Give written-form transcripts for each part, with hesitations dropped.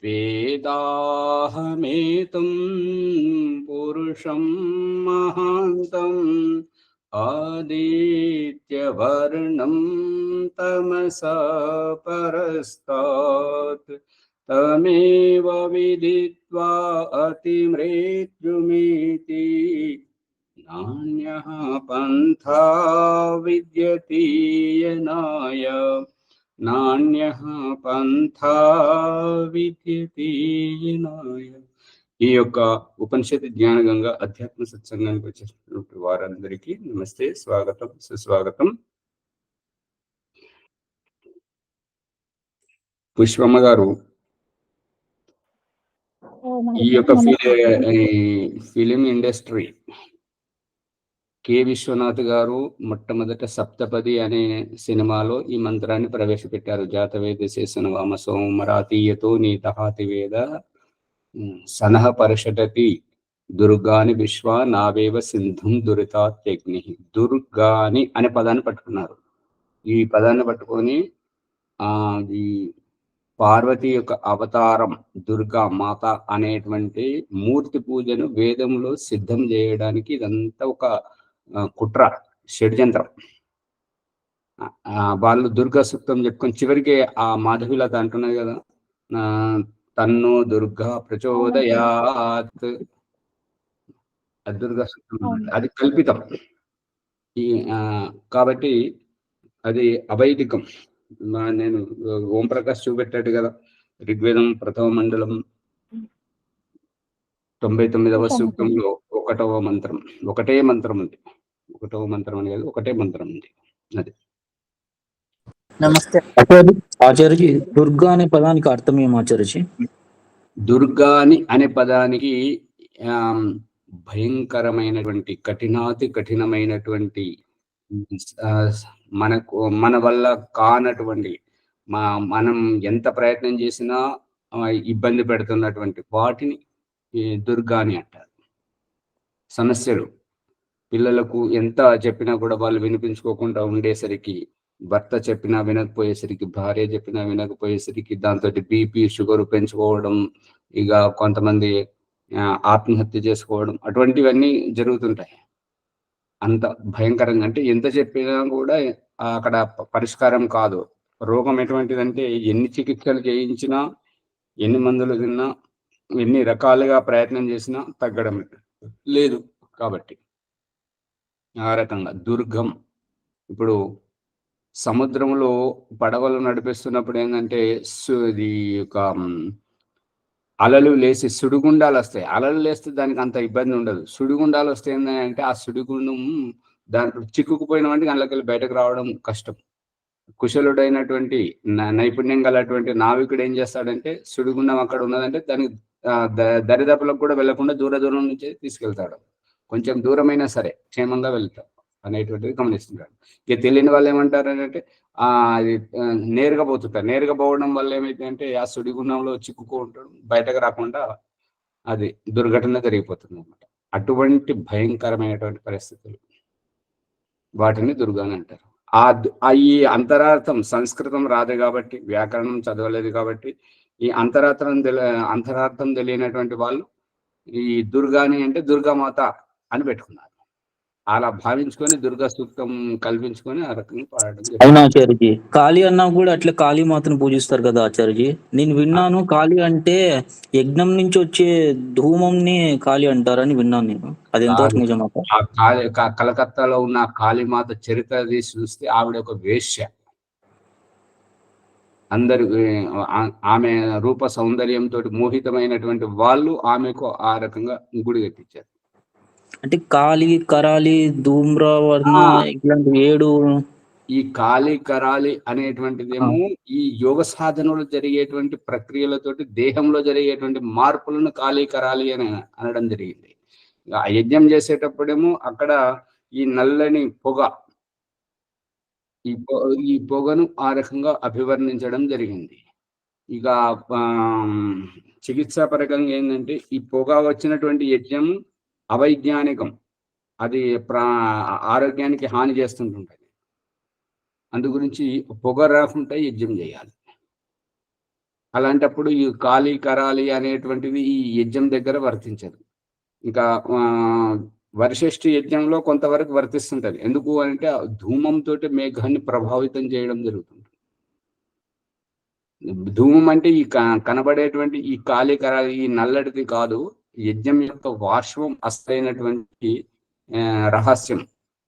వేదాహమేతం పురుషం మహాంతం ఆదిత్యవర్ణం తమసా పరస్తాత్ తమేవ విదిత్వా అతిమృత్యుమితి నాన్యః పంథా విద్యతే యనాయ నాన్యః పంథా విద్యతే యనాయ. ఈ యొక్క ఉపనిషత్తు జ్ఞానగంగా అధ్యాత్మ సత్సంగానికి వచ్చేసినటువంటి వారందరికీ నమస్తే, స్వాగతం, సుస్వాగతం. పుష్పమ్మ గారు ఈ యొక్క ఫిలిం ఇండస్ట్రీ కె విశ్వనాథ్ గారు మొట్టమొదట సప్తపది అనే సినిమాలో ఈ మంత్రాన్ని ప్రవేశపెట్టారు. జాతవేద శేషన వామ సోమరాతీయతో నీతహాతి వేద సనహ పరిషటతి దుర్గాని విశ్వ నావేవ సింధుం దురితాత్యగ్ని. దుర్గాని అనే పదాన్ని పట్టుకున్నారు. ఈ పదాన్ని పట్టుకొని ఈ పార్వతి యొక్క అవతారం దుర్గా మాత అనేటువంటి మూర్తి పూజను వేదంలో సిద్ధం చేయడానికి ఇదంతా ఒక కుట్ర, షడ్యంత్రం. వాళ్ళు దుర్గా సూక్తం చెప్పుకొని చివరికి ఆ మాధవిలత అంటున్నది కదా, తన్ను దుర్గా ప్రచోదయాత్, దుర్గా సూక్తం. అది కల్పితం. కాబట్టి అది అవైదికం. నేను ఓంప్రకాష్ చూపెట్టాడు కదా, ఋగ్వేదం ప్రథమ మండలం 99వ సూక్తంలో 1వ మంత్రం, ఒకటే మంత్రం ఉంది. 1వ మంత్రం అనేది ఒకటే మంత్రం ఉంది. అది. నమస్తే ఆచార్యజీ. దుర్గా అనే పదానికి అర్థం ఏం ఆచార్యజీ? దుర్గాని అనే పదానికి భయంకరమైనటువంటి కఠినాతి కఠినమైనటువంటి మన వల్ల కానటువంటి మనం ఎంత ప్రయత్నం చేసినా ఇబ్బంది పెడుతున్నటువంటి వాటిని దుర్గాని అంటారు. సమస్యలు పిల్లలకు ఎంత చెప్పినా కూడా వాళ్ళు వినిపించుకోకుండా ఉండేసరికి, భర్త చెప్పినా వినకపోయేసరికి, భార్య చెప్పినా వినకపోయేసరికి దాంతో బీపీ షుగర్ పెంచుకోవడం, ఇక కొంతమంది ఆత్మహత్య చేసుకోవడం, అటువంటివన్నీ జరుగుతుంటాయి. అంత భయంకరంగా, అంటే ఎంత చెప్పినా కూడా అక్కడ పరిష్కారం కాదు. రోగం ఎటువంటిదంటే ఎన్ని చికిత్సలు చేయించినా, ఎన్ని మందులు తిన్నా, ఎన్ని రకాలుగా ప్రయత్నం చేసినా తగ్గడం లేదు. కాబట్టి ఆ రకంగా దుర్గం. ఇప్పుడు సముద్రంలో పడవలు నడిపిస్తున్నప్పుడు ఏంటంటే ఇది ఒక అలలు లేసి సుడిగుండాలు వస్తాయి. అలలు లేస్తే దానికి అంత ఇబ్బంది ఉండదు. సుడిగుండాలు వస్తే ఏంటంటే ఆ సుడిగుండం దాంట్లో చిక్కుకుపోయిన వాటికి అందులోకి బయటకు రావడం కష్టం. కుశలుడైనటువంటి నైపుణ్యం గలటువంటి నావికుడు ఏం చేస్తాడంటే, సుడిగుండం అక్కడ ఉన్నదంటే దానికి దరిదాపులకు కూడా వెళ్లకుండా దూరం నుంచి తీసుకెళ్తాడు. కొంచెం దూరమైనా సరే క్షేమంగా వెళ్తాడు అనేటువంటిది గమనిస్తుంటాడు. ఇక తెలియని వాళ్ళు ఏమంటారు అంటే అది నేరుగా పోతుంటారు. నేరుగా పోవడం వల్ల ఏమైందంటే ఆ సుడిగుండంలో చిక్కుకో ఉంటాడు, బయటకు రాకుండా అది దుర్ఘటన జరిగిపోతుంది అనమాట. అటువంటి భయంకరమైనటువంటి పరిస్థితులు, వాటిని దుర్గాని అంటారు. ఈ అంతరార్థం సంస్కృతం రాదు కాబట్టి, వ్యాకరణం చదవలేదు కాబట్టి, ఈ అంతరార్థం తెలియనటువంటి వాళ్ళు ఈ దుర్గాని అంటే దుర్గామాత అని పెట్టుకున్నారు. అలా భావించుకొని దుర్గా సూక్తం కల్పించుకొని ఆ రకంగా పాడడం. అవును ఆచార్యజీ. కాళీ అన్నా కూడా అట్లా కాళీమాతను పూజిస్తారు కదా ఆచార్యజీ. నేను విన్నాను కాళీ అంటే యజ్ఞం నుంచి వచ్చే ధూమంని కాళీ అంటారని విన్నాను నేను. అది ఎంతవరకు నిజమా? కలకత్తాలో ఉన్న కాళీమాత చరిత్ర తీసి చూస్తే ఆవిడ ఒక వేశ్య. అందరు ఆమె రూప సౌందర్యంతో మోహితమైనటువంటి వాళ్ళు ఆమెకు ఆ రకంగా గుడి కట్టించారు. అంటే కాళీ, కరాలి, ధూమ్రవర్ణ ఇట్లాంటి 7 ఈ కాళీ కరాలి అనేటువంటిదేమో ఈ యోగ సాధనలో జరిగేటువంటి ప్రక్రియలతోటి దేహంలో జరిగేటువంటి మార్పులను కాళీ కరాలి అని అనడం జరిగింది. ఆ యజ్ఞం చేసేటప్పుడేమో అక్కడ ఈ నల్లని పొగ, ఈ పొగను ఆ రకంగా అభివర్ణించడం జరిగింది. ఇక చికిత్సాపరకంగా ఏంటంటే ఈ పొగ వచ్చినటువంటి యజ్ఞం అవైజ్ఞానికం, అది ఆరోగ్యానికి హాని చేస్తుంటుంది. అందు గురించి పొగ రాకుండా యజ్ఞం చేయాలి. అలాంటప్పుడు ఈ కాళీ కరాలి అనేటువంటిది ఈ యజ్ఞం దగ్గర వర్తించదు. ఇంకా వరిశిష్ఠ యజ్ఞంలో కొంతవరకు వర్తిస్తుంటది. ఎందుకు అంటే ధూమంతోటి మేఘాన్ని ప్రభావితం చేయడం జరుగుతుంది. ధూమం అంటే ఈ కనబడేటువంటి ఈ కాళీ కరాలి ఈ నల్లటిది కాదు. యజ్ఞం యొక్క వార్షవం అసలైనటువంటి రహస్యం.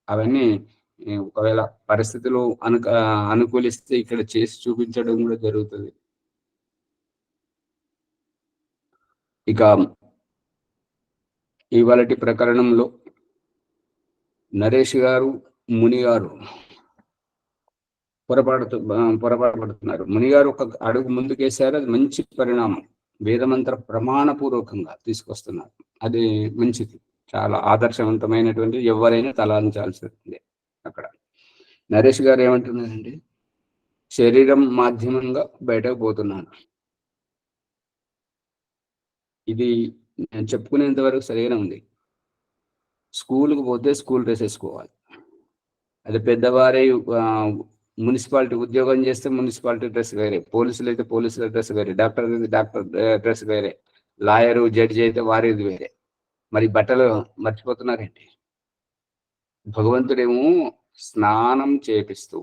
అవన్నీ ఒకవేళ పరిస్థితులు అనుకూలిస్తే ఇక్కడ చేసి చూపించడం కూడా జరుగుతుంది. ఇక ఇవాళటి ప్రకరణంలో నరేష్ గారు, ముని గారు పొరపాటుపడుతున్నారు. ముని గారు ఒక అడుగు ముందుకేశారు, అది మంచి పరిణామం. వేదమంత్ర ప్రమాణపూర్వకంగా తీసుకొస్తున్నారు, అది మంచిది, చాలా ఆదర్శవంతమైనటువంటి, ఎవరైనా తలాంచాల్సిందే. అక్కడ నరేష్ గారు ఏమంటున్నారండి, శరీరం మాధ్యమంగా బయటకు పోతున్నాను. ఇది నేను చెప్పుకునేంత వరకు సరిగానే ఉంది. స్కూల్కి పోతే స్కూల్ డ్రెస్ వేసుకోవాలి. అది పెద్దవారే మున్సిపాలిటీ ఉద్యోగం చేస్తే మున్సిపాలిటీ డ్రెస్ వేరే, పోలీసులు అయితే పోలీసుల డ్రెస్ వేరే, డాక్టర్ అయితే డాక్టర్ డ్రెస్ వేరే, లాయరు జడ్జి అయితే వారిది వేరే. మరి బట్టలు మర్చిపోతున్నారేంటి? భగవంతుడేమో స్నానం చేపిస్తూ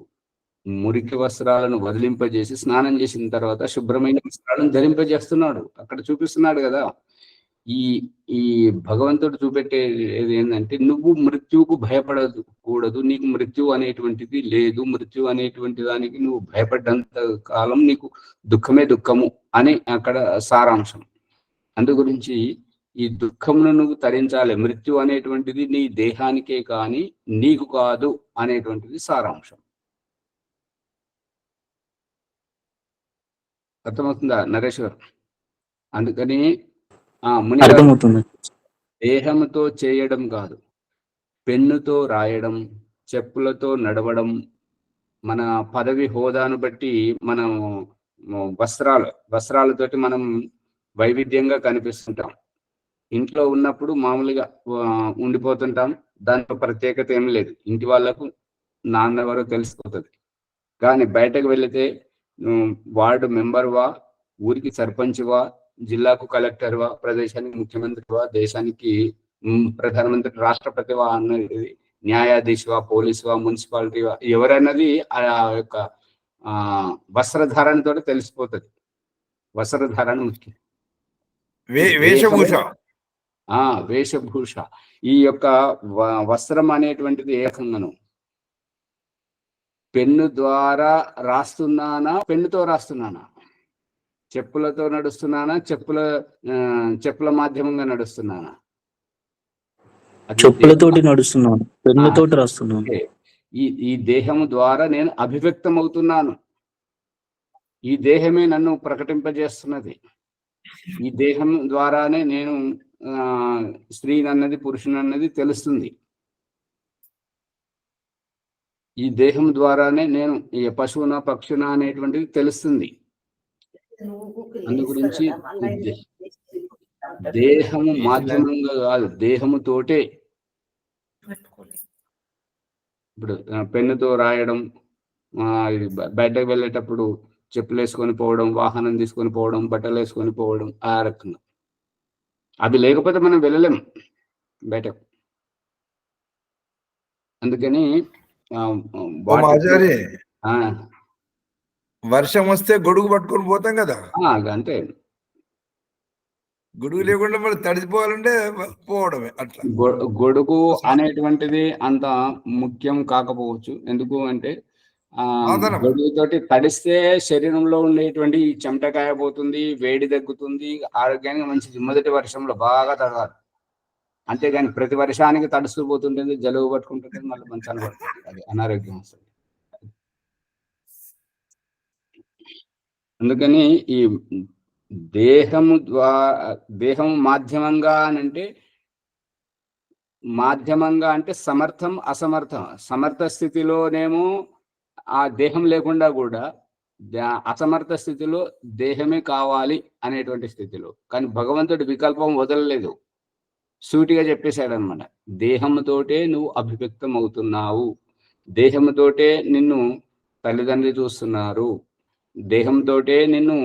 మురికి వస్త్రాలను వదిలింపజేసి స్నానం చేసిన తర్వాత శుభ్రమైన వస్త్రాలను ధరింపజేస్తున్నాడు. అక్కడ చూపిస్తున్నాడు కదా. ఈ ఈ భగవంతుడు చూపెట్టేది ఏంటంటే, నువ్వు మృత్యువుకు భయపడకూడదు, నీకు మృత్యు అనేటువంటిది లేదు, మృత్యు అనేటువంటి దానికి నువ్వు భయపడ్డంత కాలం నీకు దుఃఖమే దుఃఖము అని అక్కడ సారాంశం. అందు గురించి ఈ దుఃఖమును నువ్వు తరించాలి. మృత్యు అనేటువంటిది నీ దేహానికే కానీ నీకు కాదు అనేటువంటిది సారాంశం. అర్థమవుతుందా నరేష్ గారు? అందుకని అర్థమవుతుంది. దేహంతో చేయడం కాదు, పెన్నుతో రాయడం, చెప్పులతో నడవడం, మన పదవి హోదాను బట్టి మనం వస్త్రాలతోటి మనం వైవిధ్యంగా కనిపిస్తుంటాం. ఇంట్లో ఉన్నప్పుడు మామూలుగా ఉండిపోతుంటాం, దాంట్లో ప్రత్యేకత ఏం లేదు, ఇంటి వాళ్ళకు నాన్నెవరో తెలిసిపోతుంది. కానీ బయటకు వెళితే వార్డు మెంబర్వా, ఊరికి సర్పంచ్వా, జిల్లాకు కలెక్టర్వా, ప్రదేశానికి ముఖ్యమంత్రివా, దేశానికి ప్రధానమంత్రి, రాష్ట్రపతివా అన్నది, న్యాయాధీశువా, పోలీసువా, మున్సిపాలిటీవా, ఎవరన్నది ఆ యొక్క వస్త్రధారణతో తెలిసిపోతుంది. వస్త్రధారణ ముఖ్యం. వేషభూష. ఈ యొక్క వస్త్రం అనేటువంటిది ఏకంగాను పెన్ను ద్వారా రాస్తున్నానా, పెన్నుతో రాస్తున్నానా, చెప్పులతో నడుస్తున్నానా, చెప్పుల మాధ్యమంగా నడుస్తున్నానా? చెప్పులతోటి నడుస్తున్నాను, పెన్నుతోటి రాస్తున్నాను. ఈ దేహము ద్వారా నేను అభివ్యక్తం అవుతున్నాను. ఈ దేహమే నన్ను ప్రకటింపజేస్తున్నది. ఈ దేహం ద్వారానే నేను స్త్రీనన్నది పురుషునన్నది తెలుస్తుంది. ఈ దేహం ద్వారానే నేను పశువున పక్షున అనేటువంటిది తెలుస్తుంది. అందు గురించి దేహము మాధ్యమంగా కాదు, దేహముతోటే. ఇప్పుడు పెన్నుతో రాయడం, బయటకు వెళ్ళేటప్పుడు చెప్పులు వేసుకొని పోవడం, వాహనం తీసుకొని పోవడం, బట్టలు వేసుకొని పోవడం, ఆ రకంగా. అవి లేకపోతే మనం వెళ్ళలేం బయటకు. అందుకని వర్షం వస్తే గొడుగు పట్టుకొని పోతాం కదా, అంతే. గొడుగు లేకుండా మనం తడిసిపోవాలంటే పోవడమే. అట్లా గొడుగు అనేటువంటిది అంత ముఖ్యం కాకపోవచ్చు. ఎందుకు అంటే గొడుగుతోటి తడిస్తే శరీరంలో ఉండేటువంటి చెమటకాయ పోతుంది, వేడి తగ్గుతుంది, ఆరోగ్యానికి మంచిది. మొదటి వర్షంలో బాగా తడవాలి. అంతేగాని ప్రతి వర్షానికి తడుస్తూ పోతుంటుంది, జలుబు పట్టుకుంటుంది, మళ్ళీ మంచి అనుకుంటుంది, అది అనారోగ్యం వస్తుంది. అందుకని ఈ దేహం మాధ్యమంగా అంటే సమర్థం అసమర్థం. సమర్థ స్థితిలోనేమో ఆ దేహం లేకుండా కూడా, అసమర్థ స్థితిలో దేహమే కావాలి అనేటువంటి స్థితిలో. కానీ భగవంతుడి వికల్పం వదలలేదు, సూటిగా చెప్పేశాడు అనమాట. దేహంతోటే నువ్వు అభివ్యక్తం అవుతున్నావు, దేహంతోటే నిన్ను తల్లిదండ్రులు చూస్తున్నారు, దేహంతోటే నిన్ను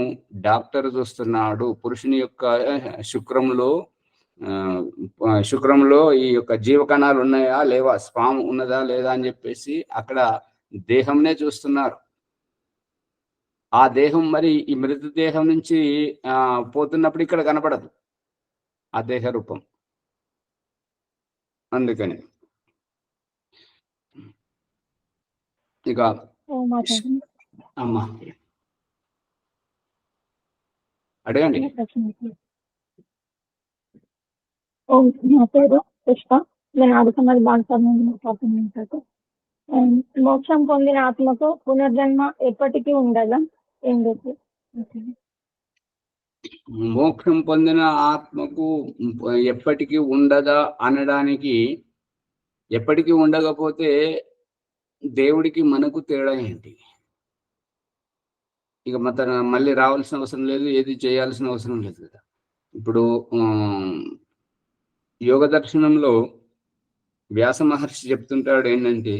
డాక్టర్ చూస్తున్నాడు. పురుషుని యొక్క శుక్రంలో ఈ యొక్క జీవకణాలు ఉన్నాయా లేవా, స్పామ్ ఉన్నదా లేదా అని చెప్పేసి అక్కడ దేహంనే చూస్తున్నారు. ఆ దేహం మరి ఈ మృతదేహం నుంచి పోతున్నప్పుడు ఇక్కడ కనపడదు ఆ దేహ రూపం. అందుకని ఇక అమ్మా అడగండి. నా పేరు పుష్ప. నేను ఆడుకున్నది బాగా మోక్షం పొందిన ఆత్మకు పునర్జన్మ ఎప్పటికీ ఉండదా? ఎందుకు? మోక్షం పొందిన ఆత్మకు ఎప్పటికీ ఉండదా అనడానికి, ఎప్పటికీ ఉండకపోతే దేవుడికి మనకు తేడా ఏంటి? ఇక మళ్ళీ రావాల్సిన అవసరం లేదు, ఏది చేయాల్సిన అవసరం లేదు కదా. ఇప్పుడు యోగ దర్శనంలో వ్యాస మహర్షి చెప్తుంటాడు ఏంటంటే,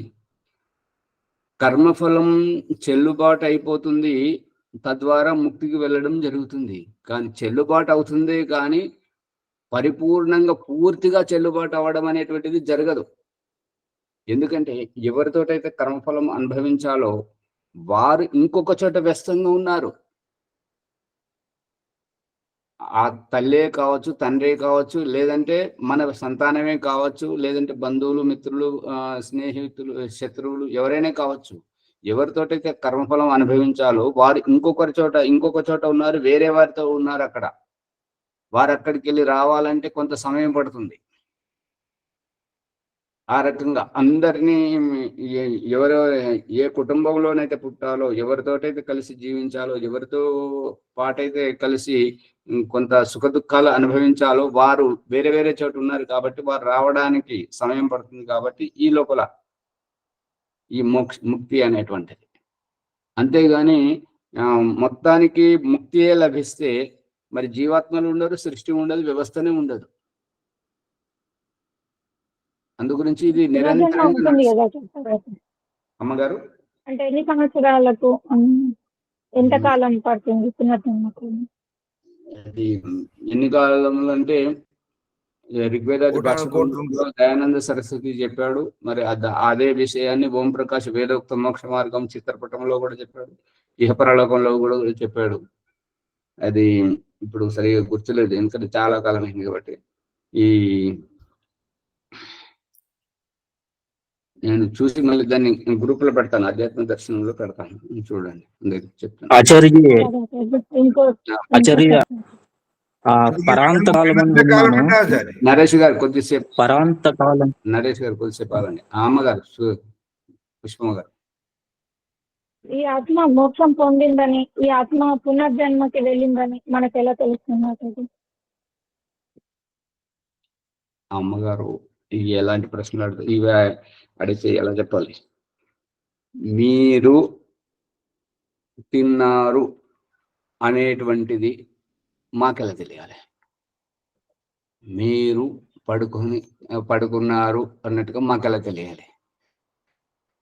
కర్మఫలం చెల్లుబాటు అయిపోతుంది, తద్వారా ముక్తికి వెళ్ళడం జరుగుతుంది. కానీ చెల్లుబాటు అవుతుందే కానీ పరిపూర్ణంగా పూర్తిగా చెల్లుబాటు అవ్వడం అనేటువంటిది జరగదు. ఎందుకంటే ఎవరితోటైతే కర్మఫలం అనుభవించాలో వారు ఇంకొక చోట వ్యస్తంగా ఉన్నారు. ఆ తల్లే కావచ్చు, తండ్రే కావచ్చు, లేదంటే మన సంతానమే కావచ్చు, లేదంటే బంధువులు, మిత్రులు, స్నేహితులు, శత్రువులు ఎవరైనా కావచ్చు. ఎవరితోటైతే కర్మఫలం అనుభవించాలో వారు ఇంకొక చోట ఉన్నారు, వేరే వారితో ఉన్నారు. అక్కడ వారు అక్కడికి వెళ్ళి రావాలంటే కొంత సమయం పడుతుంది. ఆ రకంగా అందరినీ ఏ కుటుంబంలోనైతే పుట్టాలో, ఎవరితోటైతే కలిసి జీవించాలో, ఎవరితో పాటైతే కలిసి కొంత సుఖ దుఃఖాలు అనుభవించాలో వారు వేరే వేరే చోట ఉన్నారు. కాబట్టి వారు రావడానికి సమయం పడుతుంది. కాబట్టి ఈ లోపల ఈ ముక్తి అనేటువంటిది. అంతేగాని మొత్తానికి ముక్తియే లభిస్తే మరి జీవాత్మలు ఉండరు, సృష్టి ఉండదు, వ్యవస్థనే ఉండదు. అందు గురించి ఇది నిరంతరంగా. అమ్మగారు అంటే ఎన్ని సంవత్సరాలకు, ఎంత కాలం పడుతుంది పునర్జన్మకు? అది ఎన్ని కాలంలో అంటే ఋగ్వేదాది భాషలో దయానంద సరస్వతి చెప్పాడు. మరి అదే విషయాన్ని ఓం ప్రకాష్ వేదోక్త మోక్ష మార్గం చిత్రపటంలో కూడా చెప్పాడు, ఇహపరలోకంలో కూడా చెప్పాడు. అది ఇప్పుడు సరిగా గుర్తులేదు, ఎందుకంటే చాలా కాలం అయింది కాబట్టి. నేను చూసి మళ్ళీ దాన్ని గ్రూప్ లో పెడతాను, అధ్యాత్మ దర్శనంలో పెడతాను, చూడండి చెప్తాను. ఆచార్య పరాంతకాలం నరేష్ గారు కొద్దిసేపు, పరాంతకాలం నరేష్ గారు కొద్దిసేపు ఆగండి. అమ్మగారు పుష్పమ్మ గారు, ఈ ఆత్మ మోక్షం పొందిందని, ఈ ఆత్మ పునర్జన్మకి వెళ్ళిందని మనకు ఎలా తెలుస్తుంది? అమ్మగారు ఇవి ఎలాంటి ప్రశ్నలు అడుగుతారు? ఇవి అడిగితే ఎలా చెప్పాలి? మీరు తిన్నారు అనేటువంటిది మాకెలా తెలియాలి? మీరు పడుకున్నారు అన్నట్టుగా మాకెలా తెలియాలి?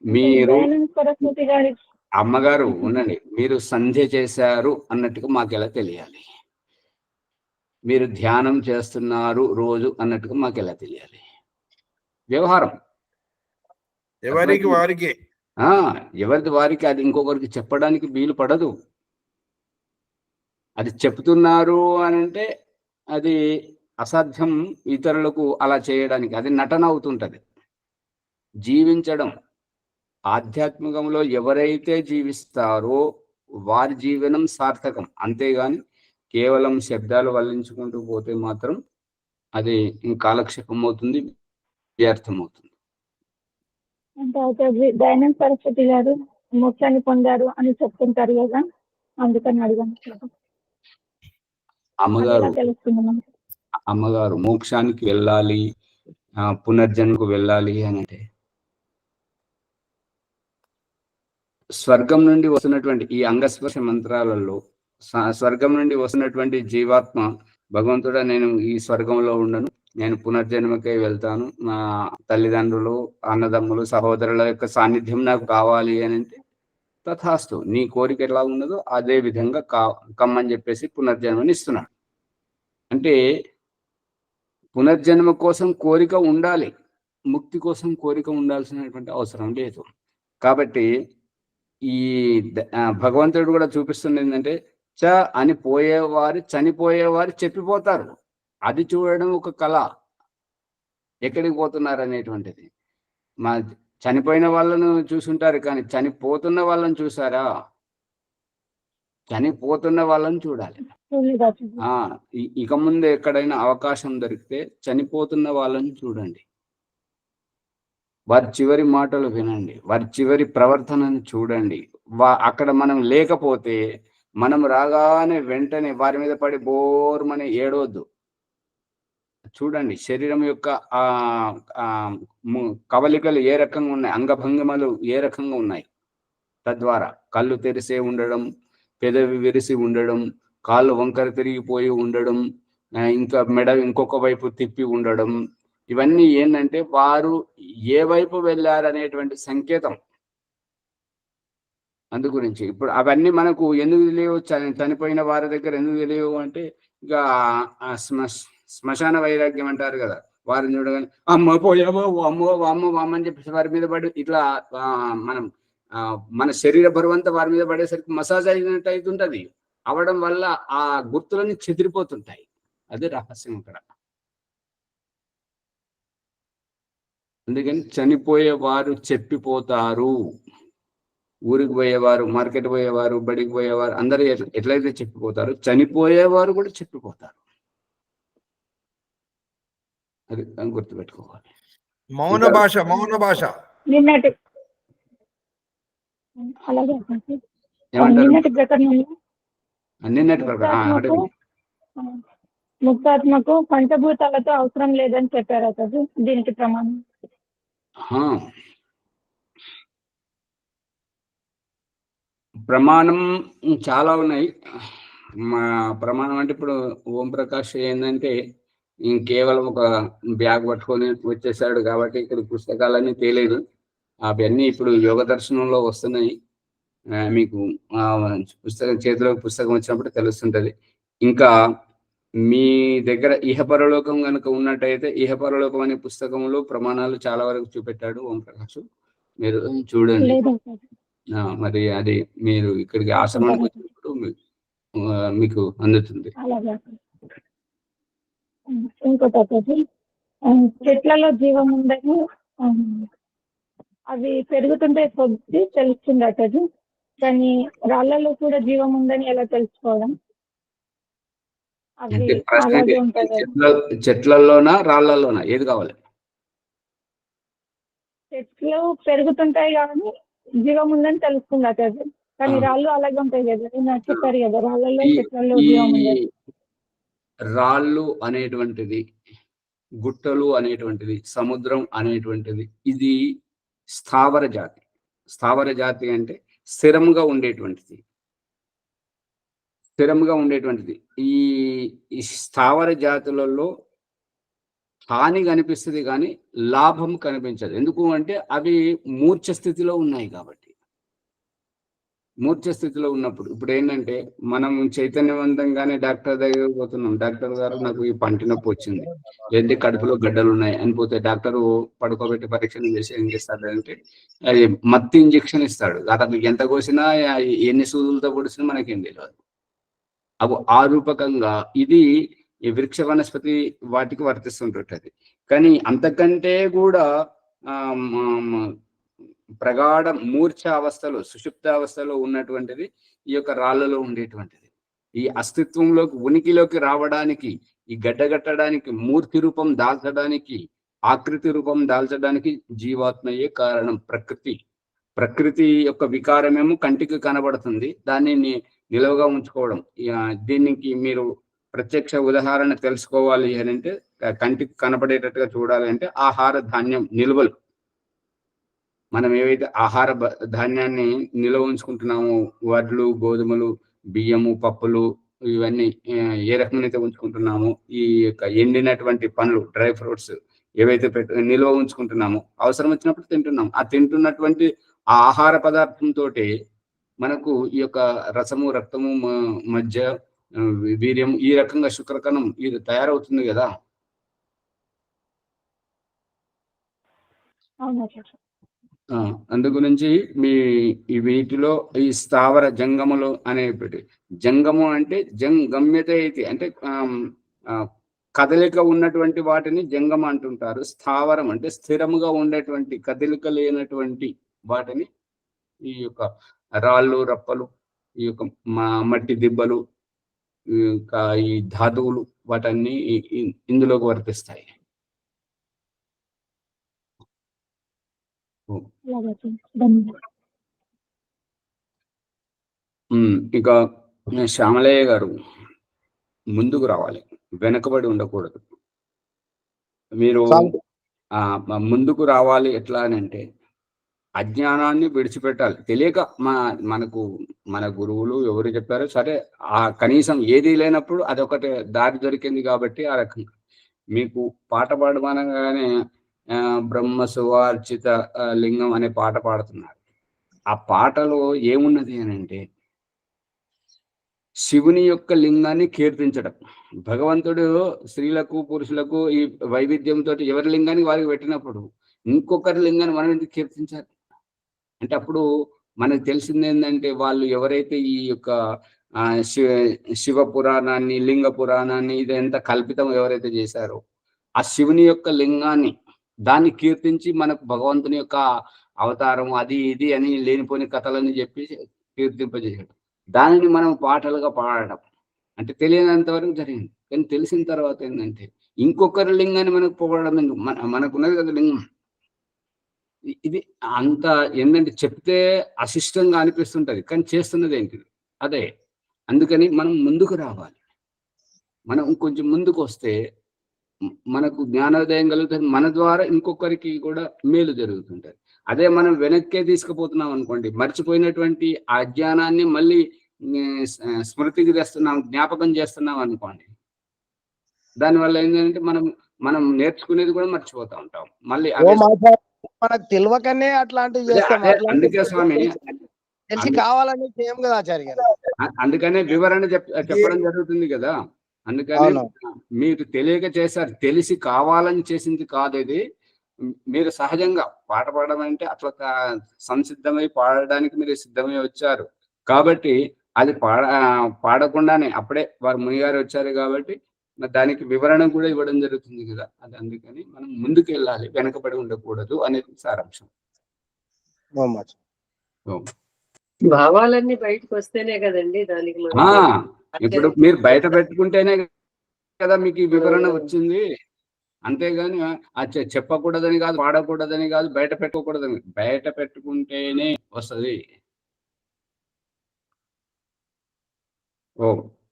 మీరు అమ్మగారు ఉండండి, మీరు సంధ్య చేశారు అన్నట్టుగా మాకెలా తెలియాలి? మీరు ధ్యానం చేస్తున్నారు రోజు అన్నట్టుగా మాకెలా తెలియాలి? వ్యవహారం ఎవరికి వారికి, ఎవరిది వారికి. అది ఇంకొకరికి చెప్పడానికి వీలు పడదు. అది చెప్తున్నారు అని అంటే అది అసాధ్యం ఇతరులకు అలా చేయడానికి. అది నటన అవుతుంటది. జీవించడం, ఆధ్యాత్మికంలో ఎవరైతే జీవిస్తారో వారి జీవనం సార్థకం. అంతేగాని కేవలం శబ్దాలు వల్లించుకుంటూ పోతే మాత్రం అది కాలక్షేపం అవుతుంది, వ్యర్థం అవుతుంది. అంటే దయానంద సరస్వతి గారు మోక్షాన్ని పొందారు అని చెప్తుంటారు కదా, అందుకని అడిగాను. అమ్మగారు మోక్షానికి వెళ్ళాలి, పునర్జన్మకు వెళ్ళాలి అని అంటే స్వర్గం నుండి వస్తున్నటువంటి ఈ అంగస్పర్శ మంత్రాలలో స్వర్గం నుండి వస్తున్నటువంటి జీవాత్మ భగవంతుడా నేను ఈ స్వర్గంలో ఉండను, నేను పునర్జన్మకై వెళ్తాను, నా తల్లిదండ్రులు, అన్నదమ్ములు, సహోదరుల యొక్క సాన్నిధ్యం నాకు కావాలి అని అంటే తథాస్తు, నీ కోరిక ఎలా ఉన్నదో అదే విధంగా కమ్మని చెప్పేసి పునర్జన్మని ఇస్తున్నాడు. అంటే పునర్జన్మ కోసం కోరిక ఉండాలి, ముక్తి కోసం కోరిక ఉండాల్సినటువంటి అవసరం లేదు. కాబట్టి ఈ భగవంతుడు కూడా చూపిస్తుంది ఏంటంటే చ అని పోయేవారు చనిపోయేవారు చెప్పిపోతారు. అది చూడడం ఒక కళ. ఎక్కడికి పోతున్నారు అనేటువంటిది. మా చనిపోయిన వాళ్ళను చూసుంటారు, కానీ చనిపోతున్న వాళ్ళని చూసారా? చనిపోతున్న వాళ్ళని చూడాలి. ఇక ముందు ఎక్కడైనా అవకాశం దొరికితే చనిపోతున్న వాళ్ళని చూడండి, వారి చివరి మాటలు వినండి, వారి చివరి ప్రవర్తనను చూడండి. అక్కడ మనం లేకపోతే మనం రాగానే వెంటనే వారి మీద పడి బోర్మని ఏడవద్దు. చూడండి శరీరం యొక్క కవలికలు ఏ రకంగా ఉన్నాయి, అంగభంగిమలు ఏ రకంగా ఉన్నాయి. తద్వారా కళ్ళు తెరిసే ఉండడం, పెదవి విరిసి ఉండడం, కాళ్ళు వంకర తిరిగిపోయి ఉండడం, ఇంకా మెడ ఇంకొక వైపు తిప్పి ఉండడం, ఇవన్నీ ఏంటంటే వారు ఏ వైపు వెళ్ళారనేటువంటి సంకేతం. అందు గురించి ఇప్పుడు అవన్నీ మనకు ఎందుకు తెలియవు, చనిపోయిన వారి దగ్గర ఎందుకు తెలియవు అంటే ఇక శ్మశాన వైరాగ్యం అంటారు కదా, వారిని చూడగానే అమ్మ పోయావో అమ్మో అమ్మ అమ్మ అని చెప్పేసి వారి మీద పడి ఇట్లా మనం మన శరీర బరువంతా వారి మీద పడేసరికి మసాజ్ అయినట్టు అవుతుంటది. అవడం వల్ల ఆ గుర్తులన్నీ చెదిరిపోతుంటాయి. అదే రహస్యం ఇక్కడ. అందుకని చనిపోయేవారు చెప్పిపోతారు. ఊరికి పోయేవారు, మార్కెట్ పోయేవారు, బడికి పోయేవారు అందరూ ఎట్లయితే చెప్పిపోతారు, చనిపోయేవారు కూడా చెప్పిపోతారు. అది గుర్తుపెట్టుకోవాలి. మౌన భాష, మౌన భాష. నిన్నటి ముక్తాత్మకు పంచభూతాలతో అవసరం లేదని చెప్పారు కదా, దీనికి ప్రమాణం? ప్రమాణం చాలా ఉన్నాయి. మా ప్రమాణం అంటే ఇప్పుడు ఓం ప్రకాష్ ఏంటంటే కేవలం ఒక బ్యాగ్ పట్టుకొని వచ్చేసాడు కాబట్టి ఇక్కడ పుస్తకాలన్నీ తేలేదు. అవన్నీ ఇప్పుడు యోగ దర్శనంలో వస్తున్నాయి. మీకు చేతిలో పుస్తకం వచ్చినప్పుడు తెలుస్తుంటది. ఇంకా మీ దగ్గర ఇహపరలోకం కనుక ఉన్నట్టయితే ఇహపరలోకం అనే పుస్తకంలో ప్రమాణాలు చాలా వరకు చూపెట్టాడు ఓం ప్రకాష్, మీరు చూడండి. మరి అది మీరు ఇక్కడికి ఆశ్రమానికి వచ్చినప్పుడు మీకు అందుతుంది. ఇంకోటి చెట్లలో జీవం ఉందని అవి పెరుగుతుంటే కొద్ది తెలుస్తుంది, కానీ రాళ్లలో కూడా జీవం ఉందని ఎలా తెలుసుకోవడం? అవి అలాగే ఉంటాయి. చెట్లలోనా రాళ్లలోనా ఏది కావాలి? చెట్లు పెరుగుతుంటాయి కానీ జీవం ఉందని తెలుస్తుంది అతడు, కానీ రాళ్ళు అలాగే ఉంటాయి కదా, చెప్పారు కదా రాళ్ళలో చెట్లలో జీవం ఉంది. రాళ్ళు అనేటువంటిది, గుట్టలు అనేటువంటిది, సముద్రం అనేటువంటిది ఇది స్థావర జాతి. స్థావర జాతి అంటే స్థిరంగా ఉండేటువంటిది. ఈ స్థావర జాతులలో హాని కనిపిస్తుంది కానీ లాభం కనిపించదు. ఎందుకు అంటే అవి మూర్ఛ స్థితిలో ఉన్నాయి కాబట్టి. మూర్ఛ స్థితిలో ఉన్నప్పుడు ఇప్పుడు ఏంటంటే మనం చైతన్యవంతంగానే డాక్టర్ దగ్గర పోతున్నాం, డాక్టర్ గారు నాకు ఈ పంటి నొప్పి వచ్చింది, ఏంటి కడుపులో గడ్డలు ఉన్నాయి అని పోతే డాక్టరు పడుకోబెట్టి పరీక్షలు చేసి ఏం చేస్తాడంటే అది మత్తు ఇంజెక్షన్ ఇస్తాడు. అతను ఎంత కోసినా ఎన్ని సూదులతో పొడిసినా మనకేం తెలియదు. అవి ఆ రూపకంగా ఇది ఈ వృక్ష వనస్పతి వాటికి వర్తిస్తుంటుంది. కానీ అంతకంటే కూడా ప్రగాఢ మూర్ఛ అవస్థలో, సుషుప్త అవస్థలో ఉన్నటువంటిది ఈ యొక్క రాళ్ళలో ఉండేటువంటిది. ఈ అస్తిత్వంలోకి, ఉనికిలోకి రావడానికి, ఈ గడ్డగట్టడానికి, మూర్తి రూపం దాల్చడానికి, ఆకృతి రూపం దాల్చడానికి జీవాత్మయే కారణం. ప్రకృతి యొక్క వికారమేమో కంటికి కనబడుతుంది, దాన్ని నిలువగా ఉంచుకోవడం. దీనికి మీరు ప్రత్యక్ష ఉదాహరణ తెలుసుకోవాలి అని అంటే, కంటికి కనబడేటట్టుగా చూడాలి అంటే ఆహార ధాన్యం నిల్వలు. మనం ఏవైతే ఆహార ధాన్యాన్ని నిల్వ ఉంచుకుంటున్నామో, వడ్లు, గోధుమలు, బియ్యము, పప్పులు, ఇవన్నీ ఏ రకమైతే ఉంచుకుంటున్నామో, ఈ యొక్క ఎండినటువంటి పండ్లు, డ్రై ఫ్రూట్స్ ఏవైతే నిల్వ ఉంచుకుంటున్నామో అవసరం వచ్చినప్పుడు తింటున్నాం. ఆ తింటున్నటువంటి ఆ ఆహార పదార్థంతో మనకు ఈ యొక్క రసము రక్తము మధ్య వీర్యం ఈ రకంగా శుక్రకణం ఇది తయారవుతుంది కదా. అవునాచార్య. అందు గురించి మీ ఈ వీటిలో ఈ స్థావర జంగములు అనేటి, జంగము అంటే జంగమ్యత అయితే అంటే కదలిక ఉన్నటువంటి వాటిని జంగం అంటుంటారు. స్థావరం అంటే స్థిరముగా ఉండేటువంటి కదలిక లేనటువంటి వాటిని ఈ యొక్క రాళ్ళు రప్పలు, ఈ యొక్క మట్టి దిబ్బలు, ఇంకా ఈ ధాతువులు వాటన్ని ఇందులోకి వర్తిస్తాయి. ఇక శ్యామలయ్య గారు ముందుకు రావాలి, వెనకబడి ఉండకూడదు. మీరు ముందుకు రావాలి ఎట్లా అని అంటే అజ్ఞానాన్ని విడిచిపెట్టాలి. తెలియక మన గురువులు ఎవరు చెప్పారో సరే, ఆ కనీసం ఏది లేనప్పుడు అదొకటి దారి దొరికింది కాబట్టి ఆ రకంగా మీకు పాట పాడమనగానే బ్రహ్మ సువార్చిత లింగం అనే పాట పాడుతున్నారు. ఆ పాటలో ఏమున్నది అని అంటే శివుని యొక్క లింగాన్ని కీర్తించడం. భగవంతుడు స్త్రీలకు పురుషులకు ఈ వైవిధ్యంతో ఎవరి లింగాన్ని వారికి పెట్టినప్పుడు ఇంకొకరి లింగాన్ని మనం ఎందుకు కీర్తించాలి అంటే, అప్పుడు మనకు తెలిసింది ఏంటంటే వాళ్ళు ఎవరైతే ఈ యొక్క శివ పురాణాన్ని లింగ పురాణాన్ని ఇదంతా కల్పితం ఎవరైతే చేశారో ఆ శివుని యొక్క లింగాన్ని దాన్ని కీర్తించి మనకు భగవంతుని యొక్క అవతారం అది ఇది అని లేనిపోని కథలని చెప్పి కీర్తింపజేయడం, దానిని మనం పాటలుగా పాడడం అంటే తెలియనంత వరకు జరిగింది. కానీ తెలిసిన తర్వాత ఏంటంటే ఇంకొకరి లింగాన్ని మనకు పొగడడం, మనకున్నది కదా లింగం. ఇది అంత ఏంటంటే చెప్తే అశిష్టంగా అనిపిస్తుంటది, కానీ చేస్తున్నది ఏంటిది అదే. అందుకని మనం ముందుకు రావాలి. మనం కొంచెం ముందుకు వస్తే మనకు జ్ఞానోదయం కలుగుతుంది, మన ద్వారా ఇంకొకరికి కూడా మేలు జరుగుతుంటది. అదే మనం వెనక్కే తీసుకుపోతున్నాం అనుకోండి, మర్చిపోయినటువంటి ఆ జ్ఞానాన్ని మళ్ళీ స్మృతికి తెస్తున్నాం, జ్ఞాపకం చేస్తున్నాం అనుకోండి, దానివల్ల ఏంటంటే మనం నేర్చుకునేది కూడా మర్చిపోతా ఉంటాం. మళ్ళీ మనకు తెలియకనే అట్లాంటివి చేస్తాం. అందుకే స్వామి తెలిసి కావాలని చేయం కదా ఆచార్య గారు. అందుకనే వివరణ చెప్పడం జరుగుతుంది కదా. అందుకని మీరు తెలియక చేశారు, తెలిసి కావాలని చేసింది కాదు ఇది. మీరు సహజంగా పాట పాడడం అంటే అట్లా సంసిద్ధమై పాడడానికి మీరు సిద్ధమై వచ్చారు కాబట్టి అది పాడకుండానే అప్పుడే వారు మునిగారు వచ్చారు కాబట్టి దానికి వివరణ కూడా ఇవ్వడం జరుగుతుంది కదా. అది అందుకని మనం ముందుకు వెళ్ళాలి, వెనకబడి ఉండకూడదు అనేది సారాంశం. భావాలన్నీ బయటకు వస్తేనే కదండి దానికి ఇప్పుడు మీరు బయట పెట్టుకుంటేనే కదా మీకు ఈ వివరణ వచ్చింది. అంతేగాని చెప్పకూడదని కాదు, పాడకూడదని కాదు, బయట పెట్టుకోకూడదని. బయట పెట్టుకుంటేనే వస్తుంది.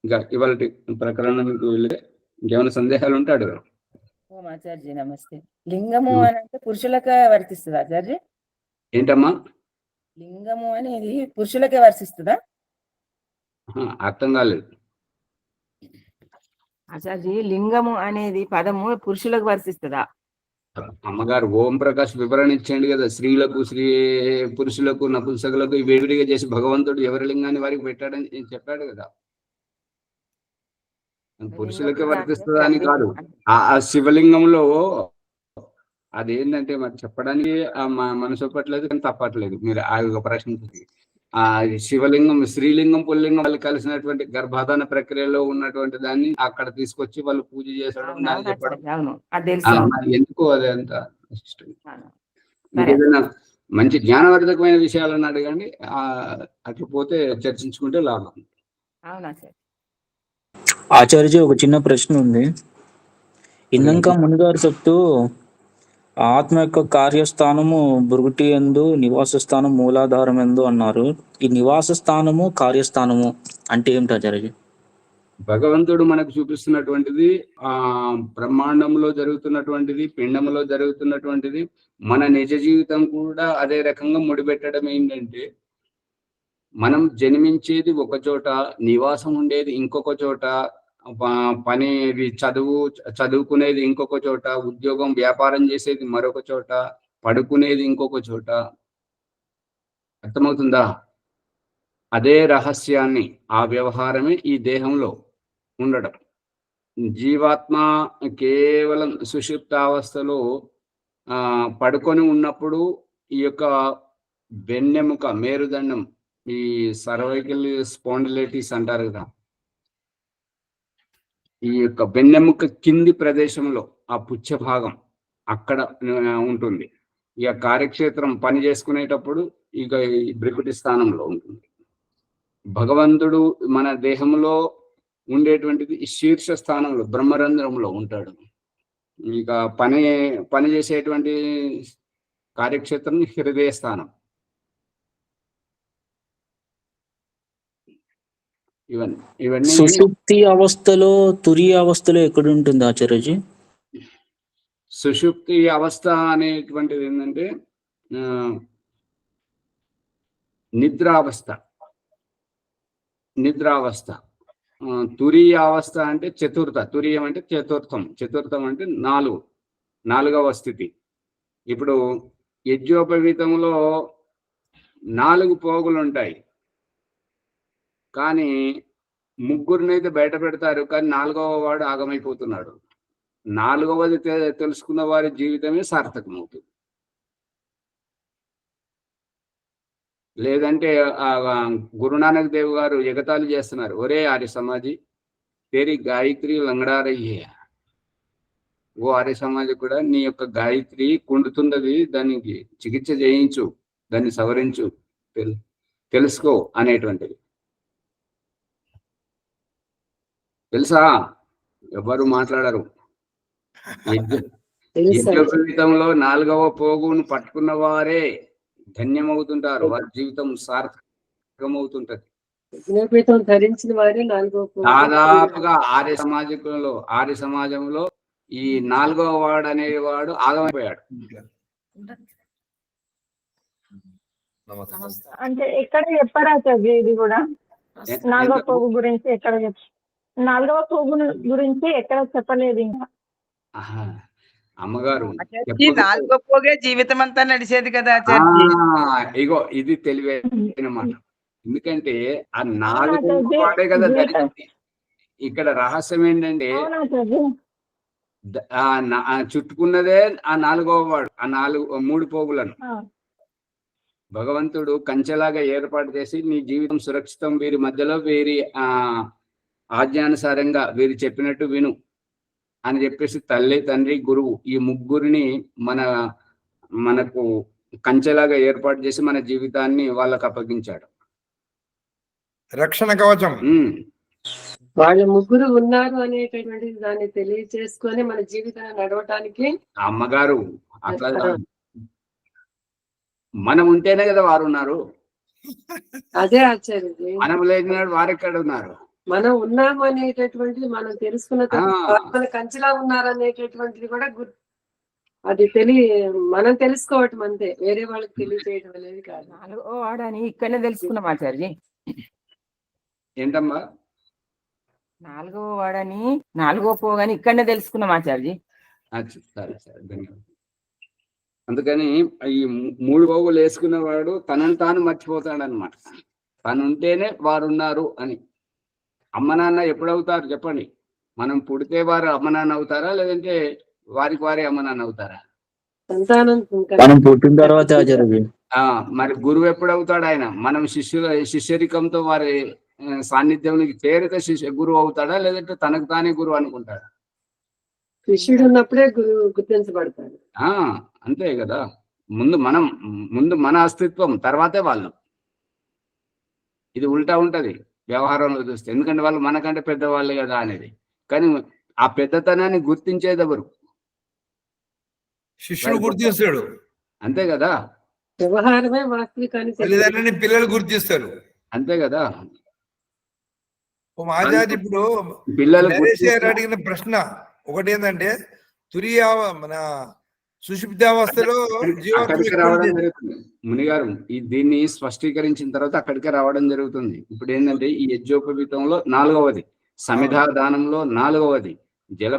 ఇంకా ఇవాళ ప్రకరణం మీకు ఇంకేమైనా సందేహాలు ఉంటాడు. ఓం ఆచార్య నమస్తే. లింగము అని అంటే పురుషులకే వర్తిస్తుందా ఆచార్య? ఏంటమ్మా లింగము అనేది పురుషులకే వర్తిస్తుందా? అర్థం కాలేదు ఆచార్య. లింగము అనేది పదము పురుషులకు వర్తిస్తుందా? అమ్మగారు ఓం ప్రకాష్ వివరణ ఇచ్చేయండి కదా, స్త్రీలకు పురుషులకు నపుంసకులకు వేడిగా చేసి భగవంతుడు ఎవరి లింగాన్ని వారికి పెట్టాడని చెప్పాడు కదా. పురుషులకే వర్తిస్తుందా అని కాదు. ఆ శివలింగంలో అదేంటంటే మరి చెప్పడానికి మనసు పట్టలేదు, కానీ తప్పట్లేదు. మీరు ఆ యొక్క ప్రశ్న ఆ శివలింగం స్త్రీలింగం పుల్లింగం వాళ్ళు కలిసినటువంటి గర్భాధాన ప్రక్రియలో ఉన్నటువంటి దాన్ని అక్కడ తీసుకొచ్చి వాళ్ళు పూజ చేసడం, దాన్ని చెప్పడం ఎందుకు అదే అంత ఏదైనా మంచి జ్ఞానవర్ధకమైన విషయాలను అడగండి, అట్లా పోతే చర్చించుకుంటే లాభం. ఆచార్య ఒక చిన్న ప్రశ్న ఉంది. ఇందాక మునిగారు చెప్తూ ఆత్మ యొక్క కార్యస్థానము బురుగుటి యందు, నివాస స్థానం మూలాధారం ఎందు అన్నారు. ఈ నివాస స్థానము కార్యస్థానము అంటే ఏమిటి ఆచార్య? భగవంతుడు మనకు చూపిస్తున్నటువంటిది బ్రహ్మాండంలో జరుగుతున్నటువంటిది, పిండంలో జరుగుతున్నటువంటిది, మన నిజ జీవితం కూడా అదే రకంగా ముడిపెట్టడం ఏంటంటే మనం జన్మించేది ఒక చోట, నివాసం ఉండేది ఇంకొక చోట, పని చదువుకునేది ఇంకొక చోట, ఉద్యోగం వ్యాపారం చేసేది మరొక చోట, పడుకునేది ఇంకొక చోట. అర్థమవుతుందా? అదే రహస్యాన్ని, ఆ వ్యవహారమే ఈ దేహంలో ఉండడం. జీవాత్మ కేవలం సుషుప్తావస్థలో పడుకొని ఉన్నప్పుడు ఈ యొక్క వెన్నెముక, మేరుదండం, ఈ సర్వైకల్ స్పాండిలైటిస్ అంటారు కదా, ఈ యొక్క వెన్నెముక కింది ప్రదేశంలో ఆ పుచ్చ భాగం అక్కడ ఉంటుంది. ఇక కార్యక్షేత్రం పని చేసుకునేటప్పుడు ఇక ఈ బ్రికుటి స్థానంలో ఉంటుంది. భగవంతుడు మన దేహంలో ఉండేటువంటిది శీర్ష స్థానంలో బ్రహ్మరంధ్రంలో ఉంటాడు. ఇక పని చేసేటువంటి కార్యక్షేత్రం హృదయ స్థానం. ఇవన్నీ సుషుప్తి అవస్థలో, తురియ అవస్థలో ఎక్కడ ఉంటుంది ఆచార్యజీ? సుషుప్తి అవస్థ అనేటువంటిది ఏంటంటే నిద్రావస్థ. తురీయ అవస్థ అంటే చతుర్థ, తురీయం అంటే చతుర్థం అంటే నాలుగవ స్థితి. ఇప్పుడు యజ్ఞోపవీతంలో 4 పోగులు ఉంటాయి, కానీ 3 బయట పెడతారు, కానీ 4వ వాడు ఆగమైపోతున్నాడు. 4వది తెలుసుకున్న వారి జీవితమే సార్థకమవుతుంది. లేదంటే గురునానక్ దేవ్ గారు ఎగతాళి చేస్తున్నారు, ఒరే ఆర్య సమాజీ తేరి గాయత్రి లంగడా రహీ హై. ఓ ఆర్య సమాజి కూడా, నీ యొక్క గాయత్రి కుండుతున్నది, దానికి చికిత్స చేయించు, దాన్ని సవరించు, తెలుసుకో అనేటువంటిది. తెలుసా? ఎవరు మాట్లాడరు. యజ్ఞోపవీతంలో 4వ పోగును పట్టుకున్న వారే ధన్యమవుతుంటారు, వారి జీవితం సార్థకమవుతుంటది. యజ్ఞోపవీతం ధరించిన వారే 4వ పోగు. దాదాపుగా ఆర్య సమాజంలో ఈ 4వ వాడు అనేవాడు ఆగమైపోయాడు. అంటే ఎక్కడ చెప్పారా ఆచార్య? ఇది కూడా 4వ పోగు గురించి ఎక్కడ 4వ పోగు గురించి ఎక్కడ చెప్పలేదు ఇంకా. అమ్మగారు, 4వ పోగే జీవితం అంతా నడిచేది కదా ఇగో ఇది తెలివైన మాట. ఎందుకంటే ఆ 4వ వాడే కదా ధరించింది. ఇక్కడ రహస్యం ఏంటంటే చుట్టుకున్నదే ఆ 4వ వాడు, ఆ 3 పోగులను భగవంతుడు కంచెలాగా ఏర్పాటు చేసి, నీ జీవితం సురక్షితం, వీరి మధ్యలో వీరి ఆజ్ఞానుసారంగా వీరు చెప్పినట్టు విను అని చెప్పేసి తల్లి, తండ్రి, గురువు ఈ ముగ్గురిని మనకు కంచెలాగా ఏర్పాటు చేసి మన జీవితాన్ని వాళ్ళకు అప్పగించాడు. రక్షణ కవచం. వాళ్ళ ముగ్గురు ఉన్నారు అనేటటువంటి దాన్ని తెలియచేసుకొని మన జీవితాన్ని నడవటానికి. అమ్మగారు, అట్లా మనం ఉంటేనే కదా వారు ఉన్నారు. అదే ఆచార్య, మనం లేనినాడు వారు ఎక్కడ ఉన్నారు? మనం ఉన్నాము అనేటటువంటిది మనం తెలుసుకున్న మన కంచిలా ఉన్నారు అనేటటువంటిది కూడా అది మనం తెలుసుకోవటం అంతే, వేరే వాళ్ళకి తెలియజేయడం అనేది కాదు. 4వ వాడని ఇక్కడనే తెలుసుకున్నాం ఆచార్య. ఏంటమ్మా? 4వ వాడని, 4వ పోగని ఇక్కడనే తెలుసుకున్నాం ఆచార్య. సరే ధన్యవాదాలు. అందుకని ఈ 3 పోగులు వేసుకున్నవాడు తనను తాను మర్చిపోతాడు అనమాట. తను ఉంటేనే వారు ఉన్నారు అని. అమ్మ నాన్న ఎప్పుడవుతారు చెప్పండి? మనం పుడితే వారు అమ్మ నాన్న అవుతారా, లేదంటే వారికి వారే అమ్మ నాన్న అవుతారా? మనం పుట్టిన తర్వాత మరి గురువు ఎప్పుడవుతాడు? ఆయన మనం శిష్యరికంతో వారి సాన్నిధ్యంలోకి చేరితే గురువు అవుతాడా, లేదంటే తనకు తానే గురువు అనుకుంటాడా? శిష్యుడు ఉన్నప్పుడే గురువు గుర్తించబడతాడు. అంతే కదా. ముందు మన అస్తిత్వం, తర్వాతే వాళ్ళు. ఇది ఉల్టా ఉంటది వ్యవహారంలో చూస్తే. ఎందుకంటే వాళ్ళు మనకంటే పెద్దవాళ్ళు కదా అనేది. కానీ ఆ పెద్దతనాన్ని గుర్తించేది ఎవరు? శిష్యుడు గుర్తిస్తాడు. అంతే కదా. వ్యవహారమే వాస్తవికాన్ని తల్లిదండ్రులని పిల్లలు గుర్తిస్తారు. అంతే కదా. ఆచార్య, ఇప్పుడు పిల్లలు అడిగిన ప్రశ్న ఒకటి ఏంటంటే, మన సుషుప్తావస్థలో అక్కడికి రావడం జరుగుతుంది. మునిగారు దీన్ని స్పష్టీకరించిన తర్వాత అక్కడికే రావడం జరుగుతుంది. ఇప్పుడు ఏంటంటే ఈ యజ్ఞోపవీతంలో 4వది, సమిధా దానంలో 4వది, జల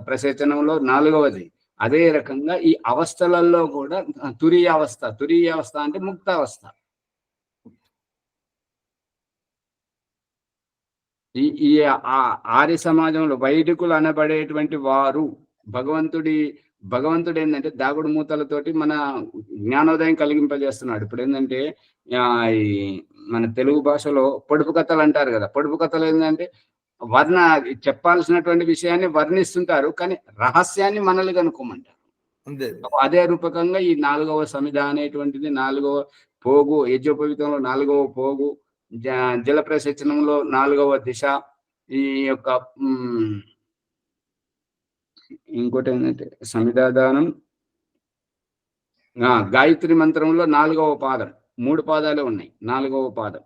ప్రసేచనంలో 4వది. అదే రకంగా ఈ అవస్థలలో కూడా తురీయ అవస్థ అంటే ముక్తావస్థ. ఈ ఆర్య సమాజంలో వైదికులు అనబడేటువంటి వారు భగవంతుడు ఏంటంటే దాగుడు మూతలతోటి మన జ్ఞానోదయం కలిగింపజేస్తున్నాడు. ఇప్పుడు ఏంటంటే ఈ మన తెలుగు భాషలో పొడుపు కథలు అంటారు కదా. పొడుపు కథలు ఏంటంటే చెప్పాల్సినటువంటి విషయాన్ని వర్ణిస్తుంటారు, కానీ రహస్యాన్ని మనల్ని కనుక్కోమంటారు. అదే రూపకంగా ఈ 4వ సమిధ అనేటువంటిది 4వ పోగు, యజ్ఞోపవీతంలో 4వ పోగు, జల ప్రసచనంలో 4వ దిశ, ఈ యొక్క ఇంకోటి ఏంటంటే సమిధాదానం, గాయత్రి మంత్రంలో 4వ పాదం, 3 పాదాలే ఉన్నాయి, 4వ పాదం.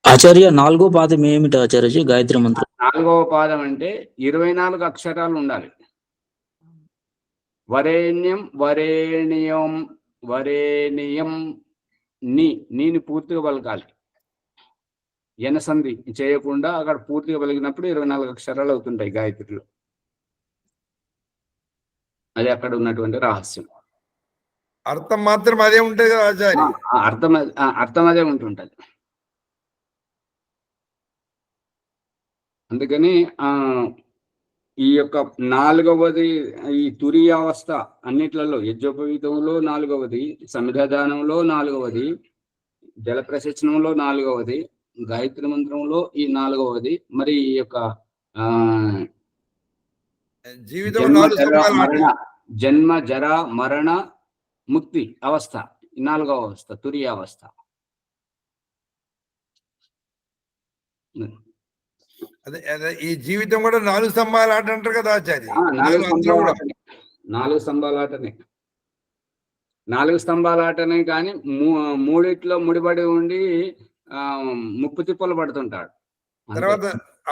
ఆచార్య 4వ పాదం ఏమిటి ఆచార్యజీ? గాయత్రి మంత్రం 4వ పాదం అంటే 24 అక్షరాలు ఉండాలి. వరేణ్యం వరేణ్యం వరేణ్యం నీని పూర్తిగా పలకాలి. ఎనసంధి చేయకుండా అక్కడ పూర్తిగా పలికినప్పుడు 24 అక్షరాలు అవుతుంటాయి గాయత్రిలో. అది అక్కడ ఉన్నటువంటి రహస్యం. అర్థం మాత్రం అదే ఉంటుంది కదా ఆచార్య? అర్థం అదే ఉంటుంటది. అందుకని ఈ యొక్క 4వది ఈ తురీయావస్థ అన్నిట్లలో, యజ్ఞోపవీతంలో 4వది, సమిధాదానంలో 4వది, జల ప్రసచనంలో 4వది, గాయత్రి మంత్రంలో ఈ 4వది, మరి ఈ యొక్క జన్మ జర మరణ ముక్తి అవస్థ, ఈ 4వ అవస్థ తురీయావస్థ. అదే ఈ జీవితం కూడా 4 స్తంభాల ఆట అంటారు కదా ఆచార్య? 4 స్తంభాల ఆటనే, 4 స్తంభాల ఆటనే, కానీ 3 ముడిపడి ఉండి ముప్పు తిప్పలు పడుతుంటాడు. తర్వాత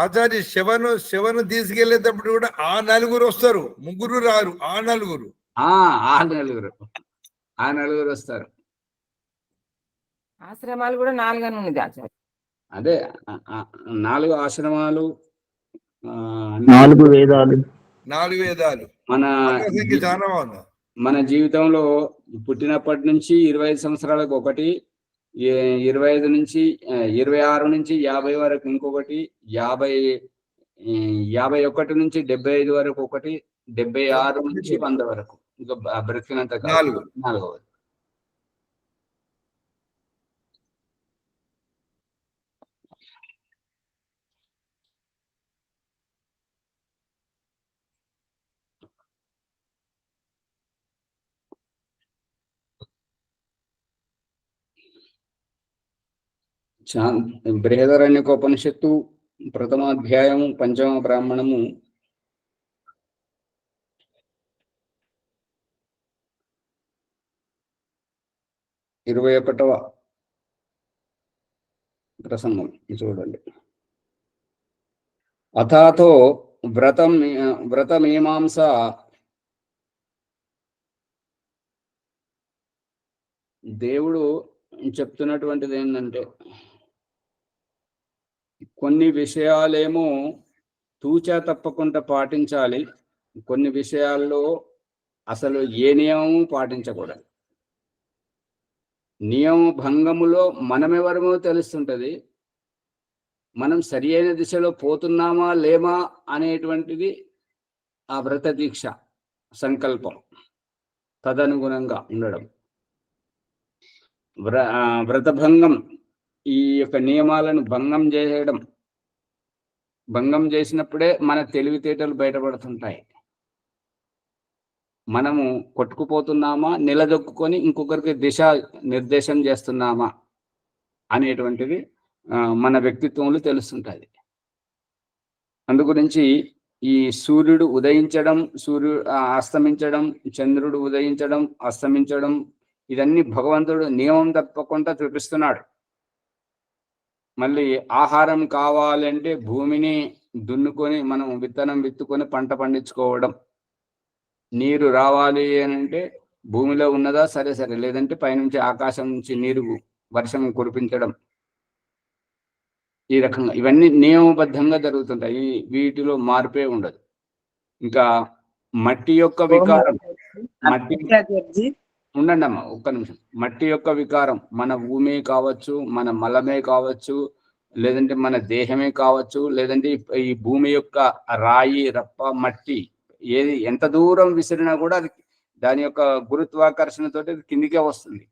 ఆచార్య శవను తీసుకెళ్లేటప్పుడు కూడా ఆ 4 వస్తారు, 3 రారు, ఆ 4 వస్తారు. ఆశ్రమాలు కూడా 4 అని ఉన్నది ఆచార్య. అదే 4 ఆశ్రమాలు, 4 వేదాలు, 4 వేదాలు మన జీవితంలో పుట్టినప్పటి నుంచి 25 సంవత్సరాలకు ఒకటి, 25 నుంచి 26 నుంచి 50 వరకు ఇంకొకటి, 51 నుంచి 75 వరకు ఒకటి, 76 నుంచి 100 వరకు ఇంకా బ్రతికినంత కాలం 4వది. బృహదారణ్యకోపనిషత్తు ప్రథమాధ్యాయము, 5వ బ్రాహ్మణము, 21వ ప్రసంగం చూడండి. అథాతో వ్రతమీమాంస దేవుడు చెప్తున్నటువంటిది ఏంటంటే, కొన్ని విషయాలేమో తూచా తప్పకుండా పాటించాలి, కొన్ని విషయాల్లో అసలు ఏ నియమము పాటించకూడదు. నియమ భంగములో మనమెవరమో తెలుస్తుంటది, మనం సరి అయిన దిశలో పోతున్నామా లేమా అనేటువంటిది ఆ వ్రత దీక్ష సంకల్పం, తదనుగుణంగా ఉండడం. వ్రతభంగం, ఈ యొక్క నియమాలను భంగం చేసినప్పుడే మన తెలివితేటలు బయటపడుతుంటాయి. మనము కొట్టుకుపోతున్నామా, నిలదొక్కుని ఇంకొకరికి దిశ నిర్దేశం చేస్తున్నామా అనేటువంటిది మన వ్యక్తిత్వంలో తెలుస్తుంటుంది. అందుగురించి ఈ సూర్యుడు ఉదయించడం, సూర్యుడు అస్తమించడం, చంద్రుడు ఉదయించడం అస్తమించడం, ఇదన్నీ భగవంతుడు నియమం తప్పకుండా చూపిస్తున్నాడు. మళ్ళీ ఆహారం కావాలంటే భూమిని దున్నుకొని మనం విత్తనం విత్తుకొని పంట పండించుకోవడం, నీరు రావాలి అని అంటే భూమిలో ఉన్నదా సరే, లేదంటే పైనుంచి ఆకాశం నుంచి నీరు వర్షం కురిపించడం, ఈ రకంగా ఇవన్నీ నియమబద్ధంగా జరుగుతుంటాయి. వీటిలో మార్పే ఉండదు. ఇంకా మట్టి యొక్క వికారం, ఉండండి అమ్మా ఒక్క నిమిషం. మట్టి యొక్క వికారం మన భూమి కావచ్చు, మన మలమే కావచ్చు, లేదంటే మన దేహమే కావచ్చు, లేదంటే ఈ భూమి యొక్క రాయి, రప్ప, మట్టి ఏది ఎంత దూరం విసిరినా కూడా అది దాని యొక్క గురుత్వాకర్షణతోటి అది కిందికే వస్తుంది.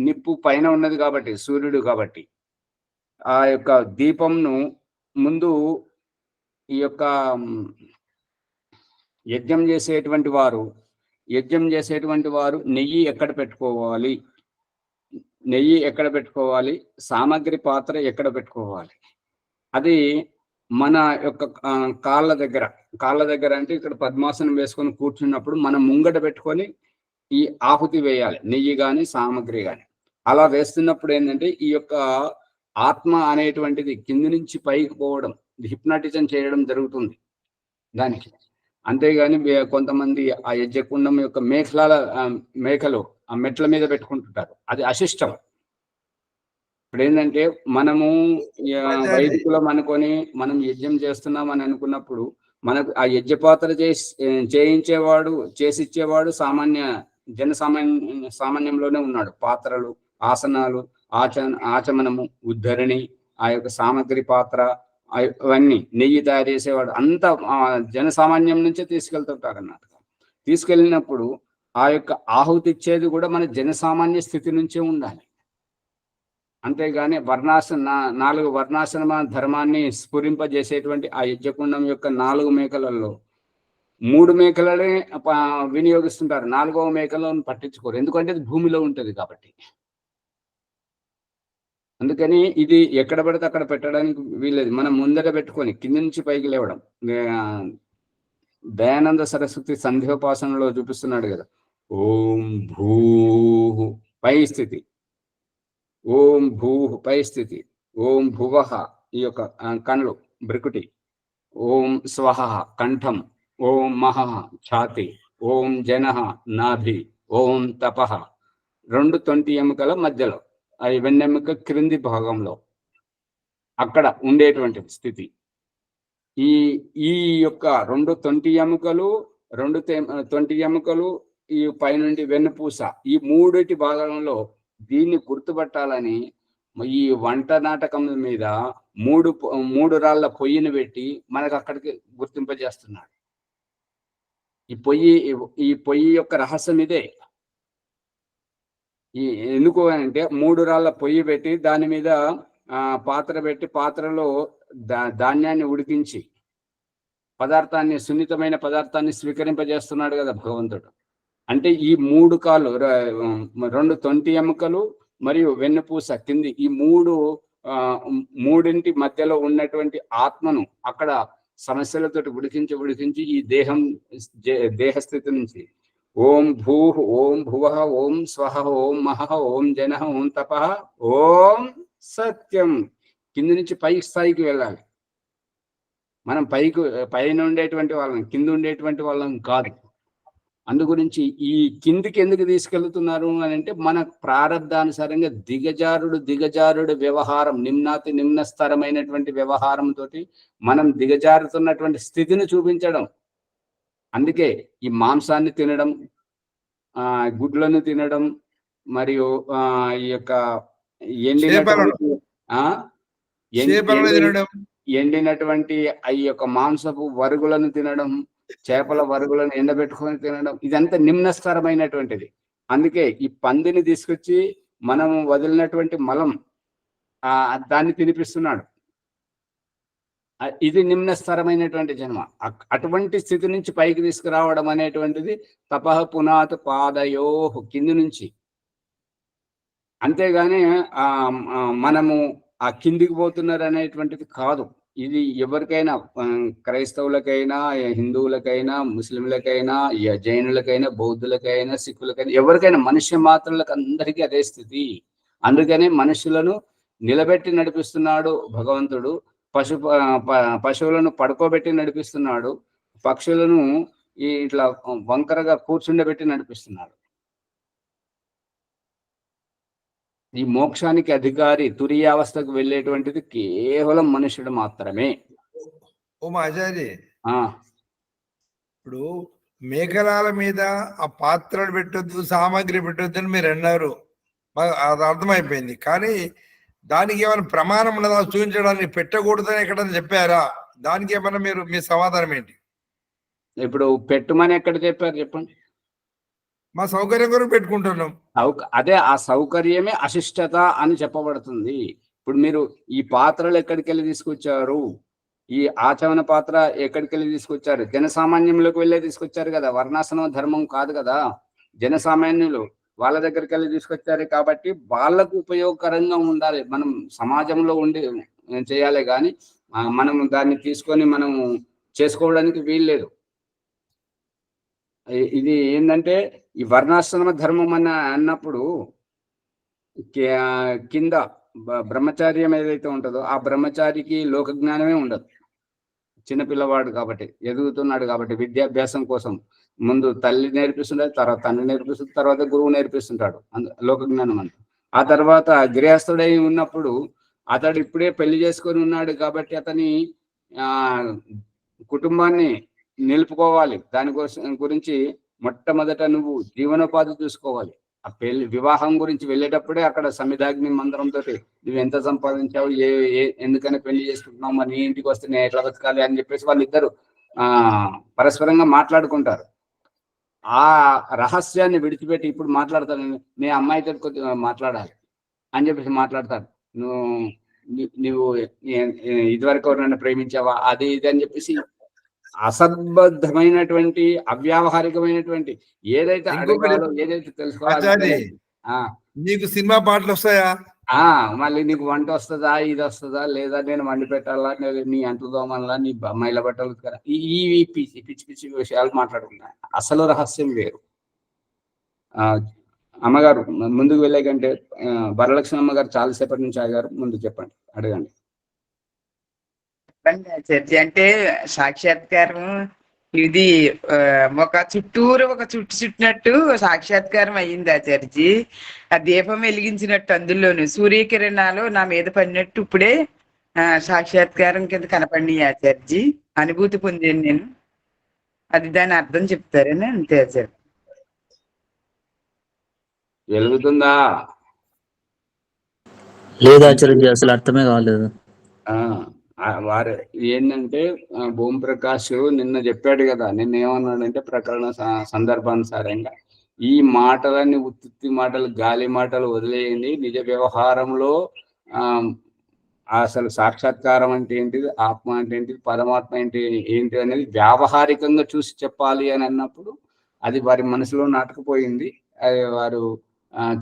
నిప్పు పైన ఉన్నది కాబట్టి, సూర్యుడు కాబట్టి ఆ యొక్క దీపంను ముందు ఈ యొక్క యజ్ఞం చేసేటువంటి వారు నెయ్యి ఎక్కడ పెట్టుకోవాలి, సామగ్రి పాత్ర ఎక్కడ పెట్టుకోవాలి, అది మన యొక్క కాళ్ళ దగ్గర అంటే ఇక్కడ పద్మాసనం వేసుకొని కూర్చున్నప్పుడు మనం ముంగట పెట్టుకొని ఈ ఆహుతి వేయాలి, నెయ్యి కానీ సామగ్రి కానీ. అలా వేస్తున్నప్పుడు ఏంటంటే ఈ యొక్క ఆత్మ అనేటువంటిది కింది నుంచి పైకి పోవడం, హిప్నాటిజం చేయడం జరుగుతుంది దానికి. అంతేగాని కొంతమంది ఆ యజ్ఞకుండం యొక్క మేకలు ఆ మెట్ల మీద పెట్టుకుంటుంటారు, అది అశిష్టం. ఇప్పుడు ఏంటంటే మనము వైదికులం అనుకొని మనం యజ్ఞం చేస్తున్నాం అని అనుకున్నప్పుడు మనకు ఆ యజ్ఞపాత్ర చేసిచ్చేవాడు సామాన్యంలోనే ఉన్నాడు. పాత్రలు, ఆసనాలు, ఆచమనము, ఉద్ధరణి, ఆ యొక్క సామగ్రి పాత్ర, అవన్నీ నెయ్యి తయారు చేసేవాడు అంతా జనసామాన్యం నుంచే తీసుకెళ్తుంటారు అన్నమాట. తీసుకెళ్ళినప్పుడు ఆ యొక్క ఆహుతి ఇచ్చేది కూడా మన జనసామాన్య స్థితి నుంచే ఉండాలి. అంతేగాని 4 వర్ణాశ్రమ ధర్మాన్ని స్ఫురింపజేసేటువంటి ఆ యజ్ఞకుండం యొక్క 4 మేకలలో 3 మేకలనే వినియోగిస్తుంటారు, 4వ మేకలను పట్టించుకోరు, ఎందుకంటే అది భూమిలో ఉంటుంది కాబట్టి. అందుకని ఇది ఎక్కడ పడితే అక్కడ పెట్టడానికి వీల్లేదు. మనం ముందర పెట్టుకొని కింది నుంచి పైకి లేవడం. దయానంద సరస్వతి సంధ్యోపాసనలో చూపిస్తున్నాడు కదా, ఓం భూ పై స్థితి, ఓం భూ పై స్థితి, ఓం భువః ఈ యొక్క కళ్ళు బ్రికుటి, ఓం స్వహ కంఠం, ఓం మహః ఛాతి, ఓం జనః నాభి, ఓం తపః 2 తొంటి ఎముకల మధ్యలో, అది వెన్నెముక క్రింది భాగంలో అక్కడ ఉండేటువంటి స్థితి. ఈ యొక్క 2 తొంటి ఎముకలు ఈ పైనుండి వెన్నుపూస, ఈ 3 భాగంలో దీన్ని గుర్తుపట్టాలని ఈ వంట నాటకం మీద 3 రాళ్ల పొయ్యిని పెట్టి మనకు అక్కడికి గుర్తింపజేస్తున్నాడు. ఈ పొయ్యి యొక్క రహస్యం ఇదే. ఎందుకు అంటే 3 రాళ్ల పొయ్యి పెట్టి దాని మీద పాత్ర పెట్టి పాత్రలో ధాన్యాన్ని ఉడికించి సున్నితమైన పదార్థాన్ని స్వీకరింపజేస్తున్నాడు కదా భగవంతుడు. అంటే ఈ 3 కాళ్ళు, 2 తొంటి ఎముకలు మరియు వెన్నుపూస కింది ఈ 3 మధ్యలో ఉన్నటువంటి ఆత్మను అక్కడ సమస్యలతోటి ఉడికించి ఈ దేహస్థితి నుంచి ఓం భూ, ఓం భువః, ఓం స్వహ, ఓం మహః, ఓం జనః, ఓం తపః, ఓం సత్యం కింది నుంచి పై స్థాయికి వెళ్ళాలి. మనం పైన ఉండేటువంటి వాళ్ళం, కింద ఉండేటువంటి వాళ్ళం కాదు. అందు గురించి ఈ కిందికి ఎందుకు తీసుకెళ్తున్నారు అని అంటే మన ప్రారంధానుసారంగా దిగజారుడు వ్యవహారం, నిమ్నాతి నిమ్నస్తరమైనటువంటి వ్యవహారంతో మనం దిగజారుతున్నటువంటి స్థితిని చూపించడం. అందుకే ఈ మాంసాన్ని తినడం, గుడ్లను తినడం, మరియు ఈ యొక్క ఎండినటువంటి ఈ యొక్క మాంసపు వరుగులను తినడం, చేపల వరుగులను ఎండబెట్టుకొని తినడం, ఇదంతా నిమ్నస్తరమైనటువంటిది. అందుకే ఈ పందిని తీసుకొచ్చి మనం వదిలినటువంటి మలం దాన్ని తినిపిస్తున్నాడు. ఇది నిమ్నస్తరమైనటువంటి జన్మ. అటువంటి స్థితి నుంచి పైకి తీసుకురావడం అనేటువంటిది తపః పునాత్ పాదయోః, కింది నుంచి. అంతేగాని మనము ఆ కిందికి పోతున్నారు అనేటువంటిది కాదు. ఇది ఎవరికైనా, క్రైస్తవులకైనా, హిందువులకైనా, ముస్లింలకైనా, జైనులకైనా, బౌద్ధులకైనా, సిక్కులకైనా, ఎవరికైనా, మనుష్య మాత్రులకు అందరికీ అదే స్థితి. అందుకనే మనుషులను నిలబెట్టి నడిపిస్తున్నాడు భగవంతుడు, పశువులను పడుకోబెట్టి నడిపిస్తున్నాడు, పక్షులను ఇట్లా వంకరగా కూర్చుండబెట్టి నడిపిస్తున్నాడు. ఈ మోక్షానికి అధికారి, తురీయావస్థకు వెళ్ళేటువంటిది కేవలం మనుషుడు మాత్రమే. ఓ ఆచార్య, ఇప్పుడు మేకలాల మీద ఆ పాత్రలు పెట్టొద్దు, సామాగ్రి పెట్టొద్దు అని మీరు అన్నారు, అది అర్థమైపోయింది. కానీ దానికి ఏమైనా ప్రమాణం ఉన్నదా చూపించడానికి? పెట్టకూడదని ఎక్కడైనా చెప్పారా? దానికి ఏమైనా మీరు మీ సమాధానం ఏంటి? ఇప్పుడు పెట్టుమని ఎక్కడ చెప్పారు చెప్పండి? మా సౌకర్యం కొరకు పెట్టుకుంటున్నాం. అదే ఆ సౌకర్యమే అశిష్టత అని చెప్పబడుతుంది. ఇప్పుడు మీరు ఈ పాత్రలు ఎక్కడికి వెళ్ళి తీసుకొచ్చారు? ఈ ఆచమన పాత్ర ఎక్కడికి వెళ్ళి తీసుకొచ్చారు? జనసామాన్యంలోకి వెళ్ళే తీసుకొచ్చారు కదా. వర్ణాశ్రమ ధర్మం కాదు కదా. జనసామాన్యులు వాళ్ళ దగ్గరికి వెళ్ళి తీసుకొచ్చారు కాబట్టి వాళ్ళకు ఉపయోగకరంగా ఉండాలి. మనం సమాజంలో ఉండి చేయాలి కానీ మనం దాన్ని తీసుకొని మనం చేసుకోవడానికి వీల్లేదు. ఇది ఏంటంటే ఈ వర్ణాశ్రమ ధర్మం అన్నప్పుడు కింద బ్రహ్మచార్యం ఏదైతే ఉంటుందో ఆ బ్రహ్మచారికి లోక జ్ఞానమే ఉండదు. చిన్నపిల్లవాడు కాబట్టి, ఎదుగుతున్నాడు కాబట్టి విద్యాభ్యాసం కోసం ముందు తల్లి నేర్పిస్తుంటాడు, తర్వాత తండ్రి నేర్పిస్తుంది, తర్వాత గురువు నేర్పిస్తుంటాడు లోక జ్ఞానం అంతా. ఆ తర్వాత గృహస్థుడై ఉన్నప్పుడు అతడు ఇప్పుడే పెళ్లి చేసుకొని ఉన్నాడు కాబట్టి అతని కుటుంబాన్ని నిలుపుకోవాలి. దానికోసం గురించి మొట్టమొదట నువ్వు జీవనోపాధి చూసుకోవాలి. ఆ పెళ్లి వివాహం గురించి వెళ్ళేటప్పుడే అక్కడ సమిధాగ్ని మందిరంతో నువ్వు ఎంత సంపాదించావు, ఎందుకని పెళ్లి చేసుకుంటున్నావు, మరి నీ ఇంటికి వస్తే నేను ఎట్లా బతకాలి అని చెప్పేసి వాళ్ళిద్దరు పరస్పరంగా మాట్లాడుకుంటారు. ఆ రహస్యాన్ని విడిచిపెట్టి ఇప్పుడు మాట్లాడతాను, నేను అమ్మాయితో కొద్దిగా మాట్లాడాలి అని చెప్పేసి మాట్లాడతారు. నువ్వు ఇదివరకు ఎవరైనా ప్రేమించావా, అది ఇది అని చెప్పేసి అసంబద్ధమైనటువంటి అవ్యావహారికమైనటువంటి ఏదైతే అడగాలో ఏదైతే తెలుసుకోవాలి. నీకు సినిమా పాటలు వస్తాయా? మళ్ళీ నీకు వంట వస్తుందా, ఇది వస్తుందా, లేదా నేను వండి పెట్టాలా, నీ అంట్లు దోమల్లా, నీ మైల బట్టలు కదా, ఈ పిచ్చి పిచ్చి విషయాలు మాట్లాడుకుంటాయి. అసలు రహస్యం వేరు. అమ్మగారు ముందుకు వెళ్ళే కంటే వరలక్ష్మి అమ్మగారు చాలాసేపటి నుంచి ఆగారు. ముందు చెప్పండి, అడగండి. చర్చి అంటే సాక్షాత్కారం, ఇది ఒక చుట్టూరు ఒక చుట్టు చుట్టినట్టు సాక్షాత్కారం అయ్యింది ఆ చర్చి. ఆ దీపం వెలిగించినట్టు అందులోను సూర్యకిరణాలు నా మీద పడినట్టు ఇప్పుడే సాక్షాత్కారం కింద కనపడి ఆ చర్చి అనుభూతి పొందాను నేను. అది దాని అర్థం చెప్తారని అంతే సార్. వెలుగుతుందా? లేదు ఆచార్య, అసలు అర్థమే కాలేదు. వారు ఏంటంటే భూమిప్రకాష్ నిన్న చెప్పాడు కదా, నిన్న ఏమన్నాడంటే ప్రకరణ సందర్భానుసారంగా ఈ మాటలన్నీ ఉత్తి మాటలు, గాలి మాటలు వదిలేయండి. నిజ వ్యవహారంలో అసలు సాక్షాత్కారం అంటే ఏంటిది, ఆత్మ అంటే ఏంటిది, పరమాత్మ ఏంటి అనేది వ్యావహారికంగా చూసి చెప్పాలి అని అన్నప్పుడు అది వారి మనసులో నాటుకుపోయింది. అది వారు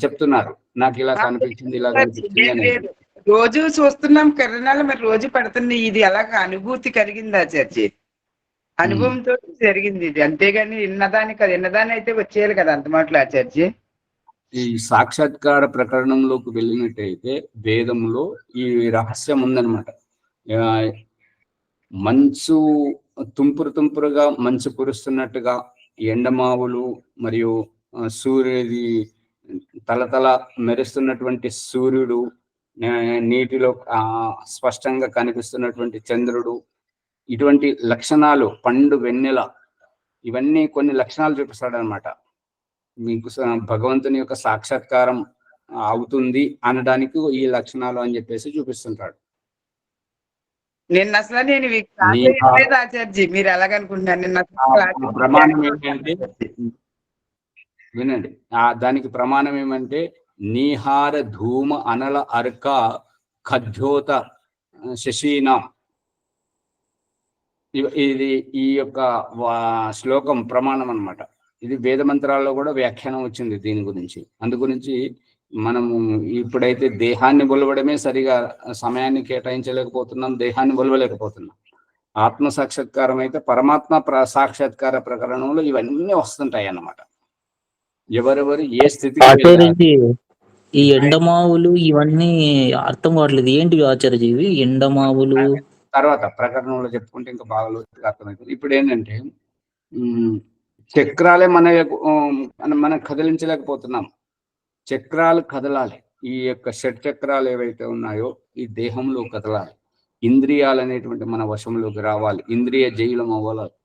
చెప్తున్నారు, నాకు ఇలా కనిపించింది, ఇలా కనిపించింది అనేది. రోజు చూస్తున్నాం కిరణాలు, మరి రోజు పడుతున్నాయి. ఇది అలాగ అనుభూతి కలిగిందా చర్చి? అనుభవంతో జరిగింది ఇది, అంతేగాని విన్నదాని కదా. విన్నదాని అయితే వచ్చేయాలి కదా అంత మాటలు ఆ చర్చి. ఈ సాక్షాత్కార ప్రకరణంలోకి వెళ్ళినట్టయితే వేదంలో ఈ రహస్యం ఉందన్నమాట. మంచు తుంపురుగా మంచు కురుస్తున్నట్టుగా ఎండమావులు మరియు సూర్యుడి తలతల మెరుస్తున్నటువంటి సూర్యుడు, నీటిలో స్పష్టంగా కనిపిస్తున్నటువంటి చంద్రుడు, ఇటువంటి లక్షణాలు, పండు వెన్నెల, ఇవన్నీ కొన్ని లక్షణాలు చూపిస్తాడు అనమాట. మీకు భగవంతుని యొక్క సాక్షాత్కారం అవుతుంది అనడానికి ఈ లక్షణాలు అని చెప్పేసి చూపిస్తుంటాడు. నిన్న అసలు నేను ఆచార్జీ మీరు ఎలాగనుకుంటున్నారు? నిన్న ప్రమాణం ఏంటంటే వినండి, దానికి ప్రమాణం ఏమంటే నీహార ధూమ అనల అర్క ఖద్యోత శశీన. ఇది ఈ యొక్క శ్లోకం ప్రమాణం అన్నమాట. ఇది వేద మంత్రాల్లో కూడా వ్యాఖ్యానం వచ్చింది దీని గురించి. అందు గురించి మనము ఇప్పుడైతే దేహాన్ని కొలవడమే సరిగా సమయాన్ని కేటాయించలేకపోతున్నాం, దేహాన్ని కొలవలేకపోతున్నాం. ఆత్మ సాక్షాత్కారం అయితే పరమాత్మ సాక్షాత్కార ప్రకరణంలో ఇవన్నీ వస్తుంటాయి అన్నమాట. ఎవరెవరు ఏ స్థితికి ఈ ఎండమావులు ఇవన్నీ అర్థం కావట్లేదు, ఏంటి ఆచార్య ఇవి ఎండమావులు? తర్వాత ప్రకరణంలో చెప్పుకుంటే ఇంకా బాగా లోతుగా అర్థమవుతుంది. ఇప్పుడు ఏంటంటే చక్రాలే మనం కదిలించలేకపోతున్నాం. చక్రాలు కదలాలి. ఈ యొక్క షట్ చక్రాలు ఏవైతే ఉన్నాయో ఈ దేహంలో కదలాలి. ఇంద్రియాలు అనేటువంటి మన వశంలోకి రావాలి. ఇంద్రియ జయులం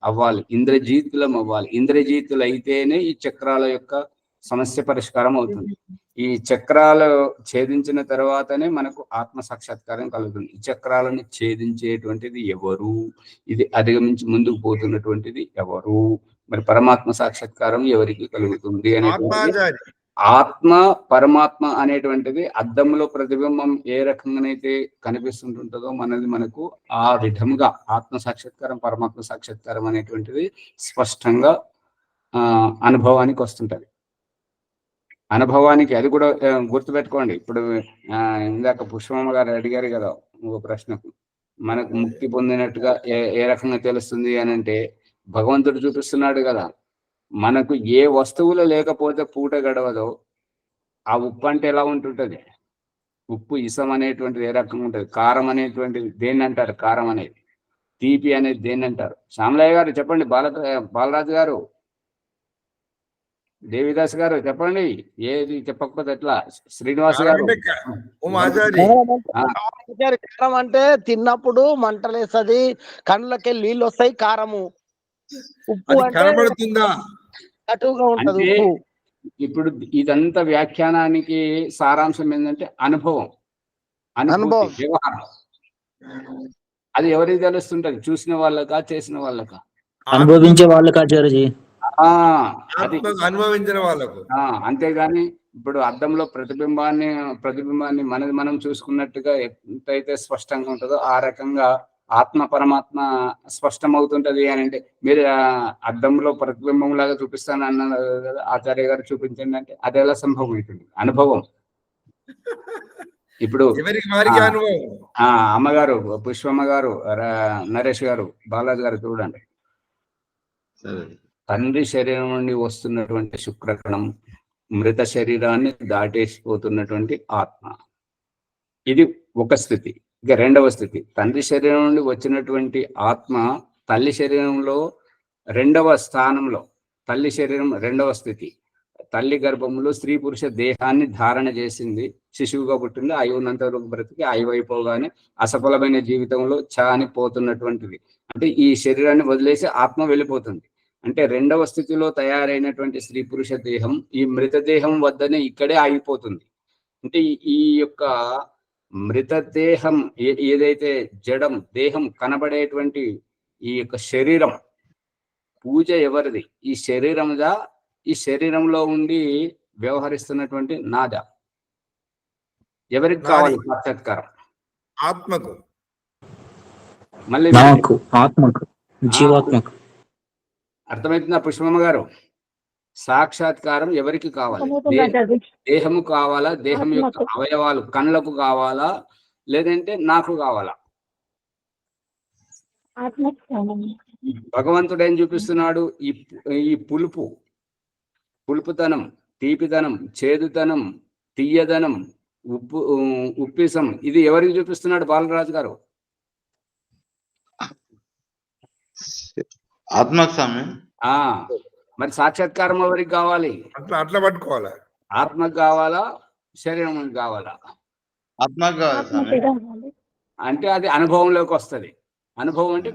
అవ్వాలి, ఇంద్రజీతులం అవ్వాలి. ఇంద్రజీతులు అయితేనే ఈ చక్రాల యొక్క సమస్య పరిష్కారం అవుతుంది. ఈ చక్రాలు ఛేదించిన తర్వాతనే మనకు ఆత్మ సాక్షాత్కారం కలుగుతుంది. ఈ చక్రాలను ఛేదించేటువంటిది ఎవరు? ఇది అధిగమించి ముందుకు పోతున్నటువంటిది ఎవరు? మరి పరమాత్మ సాక్షాత్కారం ఎవరికి కలుగుతుంది అనేటువంటిది ఆత్మాచారి ఆత్మ పరమాత్మ అనేటువంటిది అద్దంలో ప్రతిబింబం ఏ రకంగానైతే కనిపిస్తుంటుంటుందో మనకు ఆ విధముగా ఆత్మ సాక్షాత్కారం పరమాత్మ సాక్షాత్కారం అనేటువంటిది స్పష్టంగా అనుభవానికి వస్తుంటది. అనుభవానికి అది కూడా గుర్తుపెట్టుకోండి. ఇప్పుడు ఇందాక పుష్పమ్మ గారు అడిగారు కదా ఒక ప్రశ్నకు, మనకు ముక్తి పొందినట్టుగా ఏ రకంగా తెలుస్తుంది అని అంటే భగవంతుడు చూపిస్తున్నాడు కదా. మనకు ఏ వస్తువులు లేకపోతే పూట గడవదో ఆ ఉప్పు అంటే ఎలా ఉంటుంటది? ఉప్పు ఇసం అనేటువంటిది ఏ రకంగా ఉంటుంది? కారం అనేటువంటిది దేన్ని అంటారు? కారం అనేది. తీపి అనేది దేన్ని అంటారు? శ్యామలయ్య గారు చెప్పండి. బాలరాజు గారు, దేవిదాస్ గారు చెప్పండి. ఏది చెప్పకపోతే ఎట్లా? శ్రీనివాస్ గారు కారం అంటే తిన్నప్పుడు మంటలేస్తుంది, కళ్ళకి నీళ్ళు వస్తాయి. కారము ఉప్పు అంటే కనబడుతుందా? అటుగా ఉంటది అంటే ఉప్పు. ఇప్పుడు ఇదంతా వ్యాఖ్యానానికి సారాంశం ఏంటంటే అనుభవం, అనుభవం. వ్యవహారం. అది ఎవరికి తెలుస్తుంటది? చూసిన వాళ్ళకా, చేసిన వాళ్ళకా? అనుభవించే వాళ్ళకి ఆచార్యజీ. అది అనుభవించిన వాళ్ళకు. అంతేగాని ఇప్పుడు అద్దంలో ప్రతిబింబాన్ని మనం చూసుకున్నట్టుగా ఎంతైతే స్పష్టంగా ఉంటుందో ఆ రకంగా ఆత్మ పరమాత్మ స్పష్టం అవుతుంటది అని అంటే, మీరు అద్దంలో ప్రతిబింబం లాగా చూపిస్తాను అన్నారు కదా ఆచార్య గారు, చూపించండి అంటే అది ఎలా సంభవం అవుతుంది? అనుభవం. ఇప్పుడు అమ్మగారు, పుష్పమ్మ గారు, నరేష్ గారు, బాలాజీ గారు చూడండి. తండ్రి శరీరం నుండి వస్తున్నటువంటి శుక్రకణం మృత శరీరాన్ని దాటేసిపోతున్నటువంటి ఆత్మ. ఇది ఒక స్థితి. ఇక రెండవ స్థితి, తండ్రి శరీరం నుండి వచ్చినటువంటి ఆత్మ తల్లి శరీరంలో రెండవ స్థానంలో, తల్లి శరీరం రెండవ స్థితి. తల్లి గర్భంలో స్త్రీ పురుష దేహాన్ని ధారణ చేసింది, శిశువుగా పుట్టింది, ఉన్నంత వరకు బ్రతికి అయిపోగానే అసఫలమైన జీవితంలో చానిపోతున్నటువంటిది. అంటే ఈ శరీరాన్ని వదిలేసి ఆత్మ వెళ్ళిపోతుంది. అంటే రెండవ స్థితిలో తయారైనటువంటి స్త్రీ పురుష దేహం ఈ మృతదేహం వద్దనే ఇక్కడే ఆగిపోతుంది. అంటే ఈ యొక్క మృతదేహం ఏదైతే జడం దేహం కనబడేటువంటి ఈ యొక్క శరీరం పూజ ఎవరిది? ఈ శరీరంగా, ఈ శరీరంలో ఉండి వ్యవహరిస్తున్నటువంటి నాద ఎవరికి కావాలి సాక్షాత్కారం? ఆత్మకు. మళ్ళీ ఆత్మకు, జీవాత్మకు. అర్థమవుతుందా పుష్పమ్మ గారు? సాక్షాత్కారం ఎవరికి కావాలి? దేహము కావాలా? దేహం యొక్క అవయవాలు కళ్ళకు కావాలా? లేదంటే నాకు కావాలా? భగవంతుడు ఏం చూపిస్తున్నాడు? ఈ పులుపుతనం, తీపితనం, చేదుతనం, తీయదనం, ఉప్పిసం ఇది ఎవరికి చూపిస్తున్నాడు బాలరాజు గారు? ఆత్మకు స్వామి. మరి సాక్షాత్కారం ఎవరికి కావాలి? అట్లా పట్టుకోవాలా? ఆత్మకు కావాలా? శరీరం కావాలా? ఆత్మకు కావాలి స్వామి. అంటే అది అనుభవంలోకి వస్తుంది. అనుభవం అంటే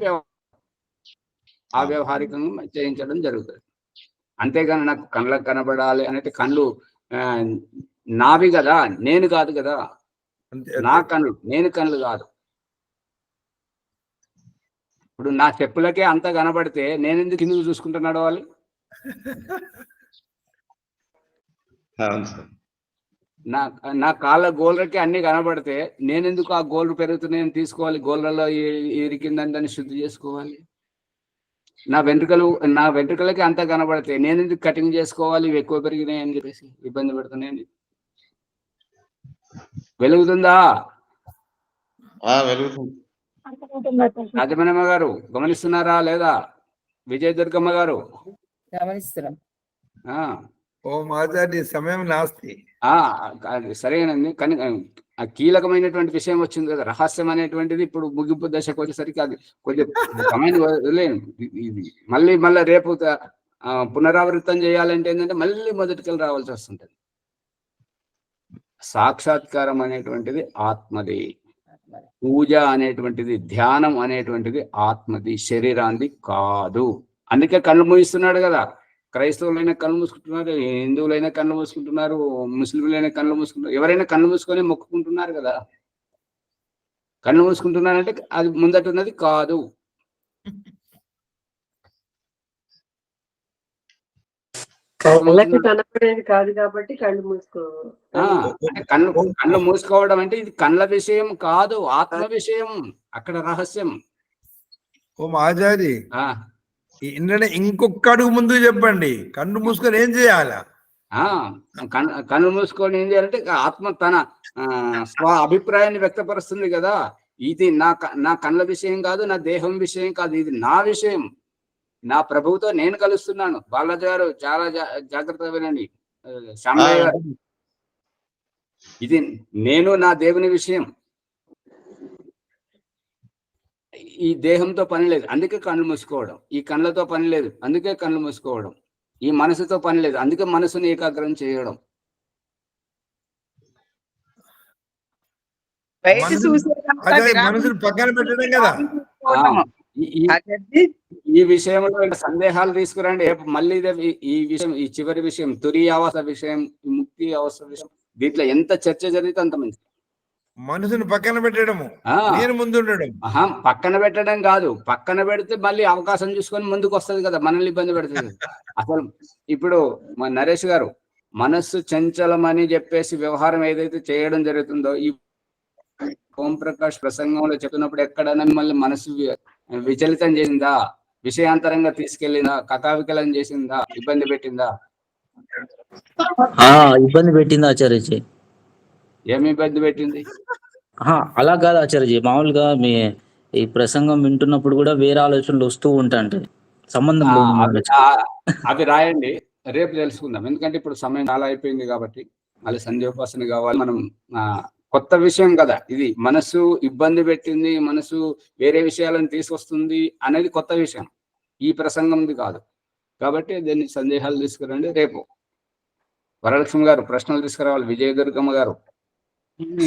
ఆ వ్యవహారికంగా చేయించడం జరుగుతుంది. అంతేగాని నాకు కళ్ళకు కనబడాలి అంటే కళ్ళు నావి కదా, నేను కాదు కదా. నా కళ్ళు, నేను కళ్ళు కాదు. ఇప్పుడు నా చెప్పులకే అంత కనబడితే నేను ఎందుకు కిందకు చూసుకుంటూ నడవాలి? నా కాళ్ళ గోళ్ళకి అన్ని కనబడితే నేనెందుకు ఆ గోళ్ళు పెరుగుతున్నాయని తీసుకోవాలి, గోళ్ళలో ఇరికిందని శుద్ధి చేసుకోవాలి? నా వెంట్రుకలకి అంతా కనబడితే నేనెందుకు కటింగ్ చేసుకోవాలి, ఇవి ఎక్కువ పెరిగినాయి అని చెప్పేసి ఇబ్బంది పెడుతున్నాయని? వెలుగుతుందా? రాజమణమ్మ గారు గమనిస్తున్నారా లేదా? విజయ దుర్గమ్మ గారు గమనిస్తున్నాం. సమయం నాస్తి. సరేనండి. కానీ కీలకమైనటువంటి విషయం వచ్చింది కదా, రహస్యం అనేటువంటిది ఇప్పుడు ముగింపు దశకు వచ్చేసరికి అది కొంచెం సమయం వదిలేను. ఇది మళ్ళీ రేపు పునరావృతం చేయాలంటే ఏంటంటే మళ్ళీ మొదటికెళ్ళి రావాల్సి వస్తుంటది. సాక్షాత్కారం అనేటువంటిది ఆత్మది, పూజ అనేటువంటిది, ధ్యానం అనేటువంటిది ఆత్మది, శరీరాంది కాదు. అందుకే కళ్ళు మూయిస్తున్నాడు కదా. క్రైస్తవులైనా కళ్ళు మూసుకుంటున్నారు, హిందువులైనా కళ్ళు మూసుకుంటున్నారు, ముస్లింలైనా కళ్ళు మూసుకుంటున్నారు, ఎవరైనా కళ్ళు మూసుకొని మొక్కుకుంటున్నారు కదా. కళ్ళు మూసుకుంటున్నారంటే అది ముందట ఉన్నది కాదు. కళ్ళకి కనపడేది కాదు కాబట్టి కళ్ళు మూసుకో. అంటే కళ్ళు మూసుకోవడం అంటే ఇది కళ్ళ విషయం కాదు, ఆత్మ విషయం, అక్కడ రహస్యం. ఓ ఆచారి ఇంకొక అడుగు ముందు చెప్పండి, కన్ను మూసుకొని ఏం చేయాలా? కళ్ళు మూసుకొని ఏం చేయాలంటే ఆత్మ తన స్వ అభిప్రాయాన్ని వ్యక్తపరుస్తుంది కదా. ఇది నా కళ్ళ విషయం కాదు, నా దేహం విషయం కాదు, ఇది నా విషయం. నా ప్రభువుతో నేను కలుస్తున్నాను. బాలాజీ గారు చాలా జాగ్రత్తగా వినండి, శ్యామలయ్య గారు, ఇది నేను నా దేవుని విషయం. ఈ దేహంతో పని లేదు, అందుకే కళ్ళు మూసుకోవడం. ఈ కళ్ళతో పని లేదు, అందుకే కళ్ళు మూసుకోవడం. ఈ మనసుతో పని లేదు, అందుకే మనసుని ఏకాగ్రం చేయడం. మనసుని పక్కన పెట్టడం కదా. ఈ విషయంలో సందేహాలు తీసుకురండి. మళ్ళీ ఈ విషయం, ఈ చివరి విషయం, తురియ అవస్థ విషయం, ముక్తి అవస్థ విషయం, దీంట్లో ఎంత చర్చ జరిగితే అంత మంచి. మనసుని పక్కన పెట్టడము, నేను ముందు ఉండడం. పక్కన పెట్టడం కాదు, పక్కన పెడితే మళ్ళీ అవకాశం చూసుకొని ముందుకు వస్తుంది కదా, మనల్ని ఇబ్బంది పెడుతుంది. అసలు ఇప్పుడు మన నరేష్ గారు మనస్సు చంచలం అని చెప్పేసి వ్యవహారం ఏదైతే చేయడం జరుగుతుందో, ఈ ఓం ప్రకాష్ ప్రసంగంలో చెప్తున్నప్పుడు ఎక్కడైనా మిమ్మల్ని మనసు విచలితం చేసిందా, విషయాంతరంగా తీసుకెళ్ళిందా, కథావికలం చేసిందా, ఇబ్బంది పెట్టిందా? ఇబ్బంది పెట్టింది ఆచార్యజీ. ఏమి ఇబ్బంది పెట్టింది? అలా కాదు ఆచార్యజీ, మామూలుగా మీ ఈ ప్రసంగం వింటున్నప్పుడు కూడా వేరే ఆలోచనలు వస్తూ ఉంటాయి, సంబంధం అవి రాయండి, రేపు తెలుసుకుందాం. ఎందుకంటే ఇప్పుడు సమయం చాలా అయిపోయింది కాబట్టి మళ్ళీ సంధ్యోపాసన కావాలి. మనం కొత్త విషయం కదా ఇది, మనసు ఇబ్బంది పెట్టింది, మనసు వేరే విషయాలను తీసుకొస్తుంది అనేది కొత్త విషయం, ఈ ప్రసంగంది కాదు. కాబట్టి దీన్ని సందేహాలు తీసుకురండి. రేపు వరలక్ష్మి గారు ప్రశ్నలు తీసుకురావాలి, విజయదుర్గమ్మ గారు,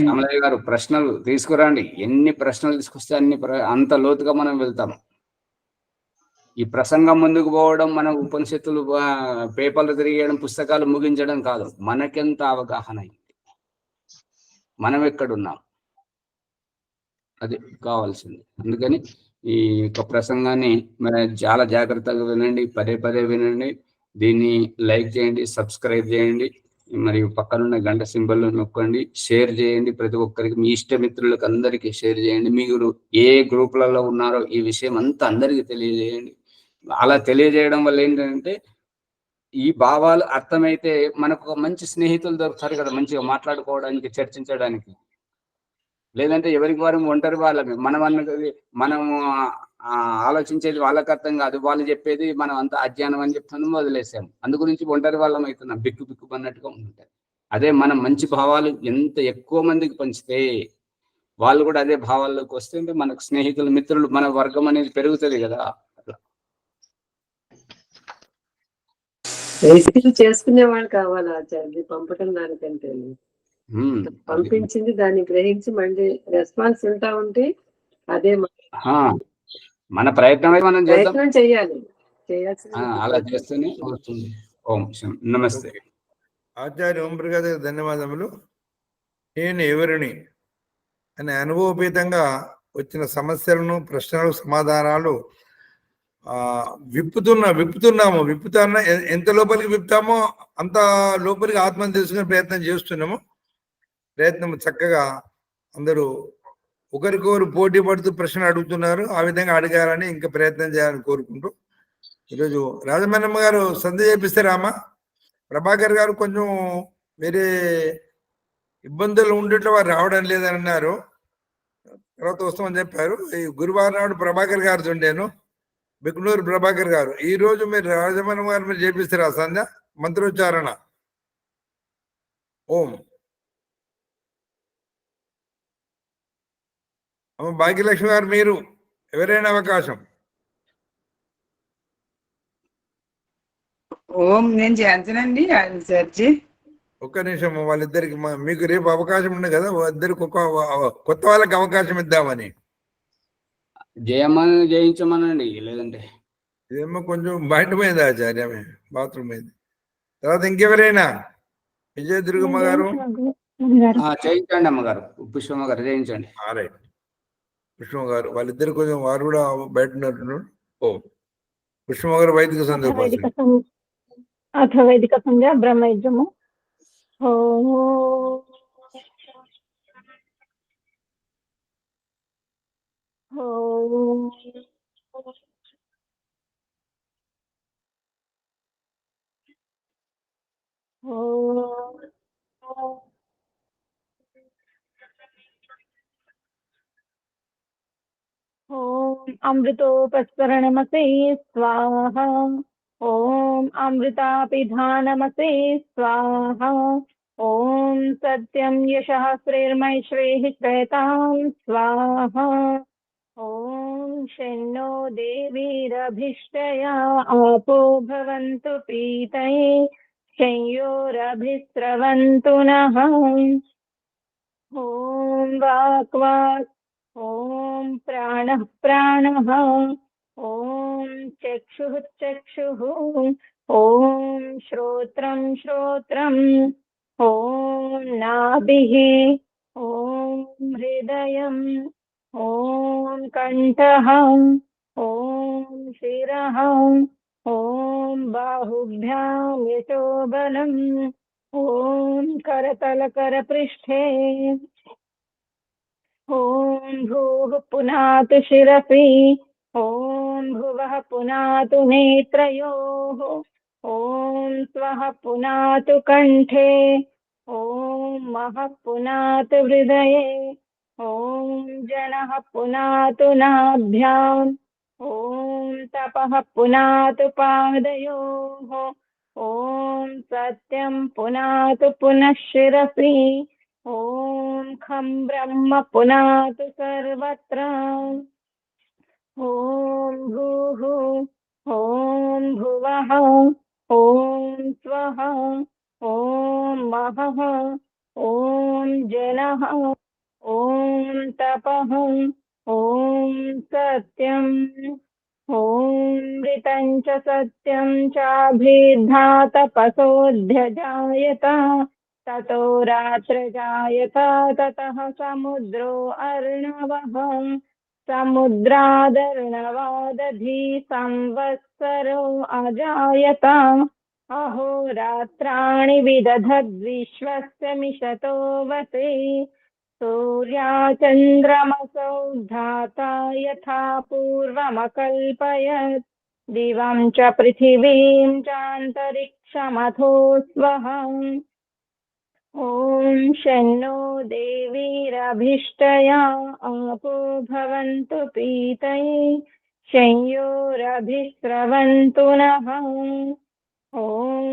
శ్యామలయ్య గారు ప్రశ్నలు తీసుకురండి. ఎన్ని ప్రశ్నలు తీసుకొస్తే అంత లోతుగా మనం వెళ్తాం. ఈ ప్రసంగం ముందుకు పోవడం, మన ఉపనిషత్తులు పేపర్లు తిరిగేయడం, పుస్తకాలు ముగించడం కాదు, మనకెంత అవగాహన అయింది, మనం ఎక్కడున్నాం, అది కావాల్సింది. అందుకని ఈ యొక్క ప్రసంగాన్ని చాలా జాగ్రత్తగా వినండి, పదే పదే వినండి. దీన్ని లైక్ చేయండి, సబ్స్క్రైబ్ చేయండి, మరియు పక్కనున్న గంట సింబల్ నొక్కండి, షేర్ చేయండి. ప్రతి ఒక్కరికి, మీ ఇష్టమిత్రులకు అందరికీ షేర్ చేయండి. మీరు ఏ గ్రూపులలో ఉన్నారో ఈ విషయం అంతా అందరికీ తెలియజేయండి. అలా తెలియజేయడం వల్ల ఏంటంటే ఈ భావాలు అర్థమైతే మనకు ఒక మంచి స్నేహితులు దొరుకుతారు కదా, మంచిగా మాట్లాడుకోవడానికి, చర్చించడానికి. లేదంటే ఎవరికి వారు ఒంటరి వాళ్ళమే, మనము ఆలోచించేది వాళ్ళకి అర్థం కాదు, వాళ్ళు చెప్పేది మనం అంత అజ్ఞానం అని చెప్తున్నాము, వదిలేసాము. అందు గురించి ఒంటరి వాళ్ళం అవుతున్నాం, బిక్కు బిక్కు అన్నట్టుగా ఉంటుంది. అదే మనం మంచి భావాలు ఎంత ఎక్కువ మందికి పంచితే వాళ్ళు కూడా అదే భావాల్లోకి వస్తే మనకు స్నేహితులు, మిత్రులు, మన వర్గం అనేది పెరుగుతుంది కదా. అట్లా చేసుకునే వాళ్ళు కావాలి ఆచార్య, పంపటం దానికంటే పంపించింది దాన్ని గ్రహించి మళ్ళీ రెస్పాన్స్ ఉంటా ఉంటే అదే మన ప్రయత్నం మనం చేయాలి, అలా చేస్తేనే వస్తుంది. ఓం నమస్తే. ఆచార్య ఓం ప్రకాష్ గారు ధన్యవాదములు. నేను ఎవరిని అనే అనుభవపేతంగా వచ్చిన సమస్యలను, ప్రశ్నలు, సమాధానాలు విప్పుతున్నా ఎంత లోపలికి విప్పుతామో అంత లోపలికి ఆత్మను తెలుసుకునే ప్రయత్నం చేస్తున్నాము. ప్రయత్నం చక్కగా అందరూ ఒకరికొకరు పోటీ పడుతూ ప్రశ్నలు అడుగుతున్నారు. ఆ విధంగా అడగాలని ఇంకా ప్రయత్నం చేయాలని కోరుకుంటూ ఈరోజు రాజమన్నమ్మ గారు సంధి చేపిస్తారామా? ప్రభాకర్ గారు కొంచెం వేరే ఇబ్బందులు ఉండేట్లో వారు రావడం లేదని అన్నారు, తర్వాత వస్తామని చెప్పారు. ఈ గురువారం నాడు ప్రభాకర్ గారు ఉండేను, బిక్నూరు ప్రభాకర్ గారు. ఈ రోజు మీరు రాజమన్నమ్మ గారు మీరు చేపిస్తారా సంధ్య మంత్రోచ్చారణ? ఓం. భాగ్యలక్ష్మి గారు మీరు ఎవరైనా అవకాశం? ఓం నేను చేయించనండి సర్జీ. ఒక్క నిమిషం, వాళ్ళిద్దరికి మీకు రేపు అవకాశం ఉంది కదా, ఇద్దరికి కొత్త వాళ్ళకి అవకాశం ఇద్దామని. జయమని జయించమనండి, లేదంటే ఇదేమో కొంచెం బయట పోయింది ఆచార్యమే, బాత్రూమ్ పోయింది. తర్వాత ఇంకెవరైనా? విజయదుర్గమ్మ గారు. చేయించండి అమ్మగారు, పుష్పమ్మ గారు చేయించండి. రైట్. పుష్పమ్మ గారు వాళ్ళిద్దరు కొంచెం వారు కూడా బయట ఉన్నట్టున్నారు. ఓ పుష్పమ్మ గారు వైదిక సంధ్య అథ వైదిక సంధ్య బ్రహ్మయజ్ఞము. ఓం అమృతోపస్కరణమసే స్వాహ. ఓం అమృతాపిధానమసే స్వాహ. ఓం సత్యం యశః శ్రేర్మైశ్రేః శ్రేతాం స్వాహ. ఓం శన్నో దేవీరభిష్టయా ఆపో భవంతు పీతయే శయ్యోరభిస్రవంతు నః. ఓం వాక్ వాక్. ఓం ప్రాణః ప్రాణః. ఓం చక్షుః చక్షుః. ఓం శ్రోత్రం శ్రోత్రం. ఓం నాభిః. ఓం హృదయం. ఓం కంఠః. ఓం శిరః. ఓం బాహుభ్యాం యశోబలం. ఓం కరతలకరపృష్ఠే. ఓం భూః పునాతు శిరసి. ఓం భువః పునాతు నేత్రయోః. ఓం స్వః పునాతు కంఠే. ఓం మహః పునాతు హృదయే. ఓం జనః పునాతు నాభ్యాం. ఓం తపః పునాతు పాదయోః. ఓం సత్యం పునాతు పునః శిరసి. ఓం ఖం బ్రహ్మ పునాతు సర్వత్ర. ఓం భూః. ఓం భువః. ఓం స్వః. ఓం మహః. ఓం జనః. ఓం తపః. ఓం సత్యం. ఓం మృతం చ సత్యం చాభిర్ధా తపసోऽధ్యజాయత. తతో రాత్రజాయత. తతః సముద్రో అర్ణవః. సముద్రాదర్ణవాదధి సంవత్సరో అజాయత. అహోరాత్రాణి విదధద్విశ్వస్య మిషతో వసే. సూర్యాచంద్రమసౌ ధాతా యథా పూర్వమకల్పయత్. దివం చ పృథివీం చాంతరిక్షమథో స్వః. ఓం శన్నో దేవీరభిష్టయా ఆపో భవంతు పీతయే శయ్యోరభిస్రవంతు నః. ఓం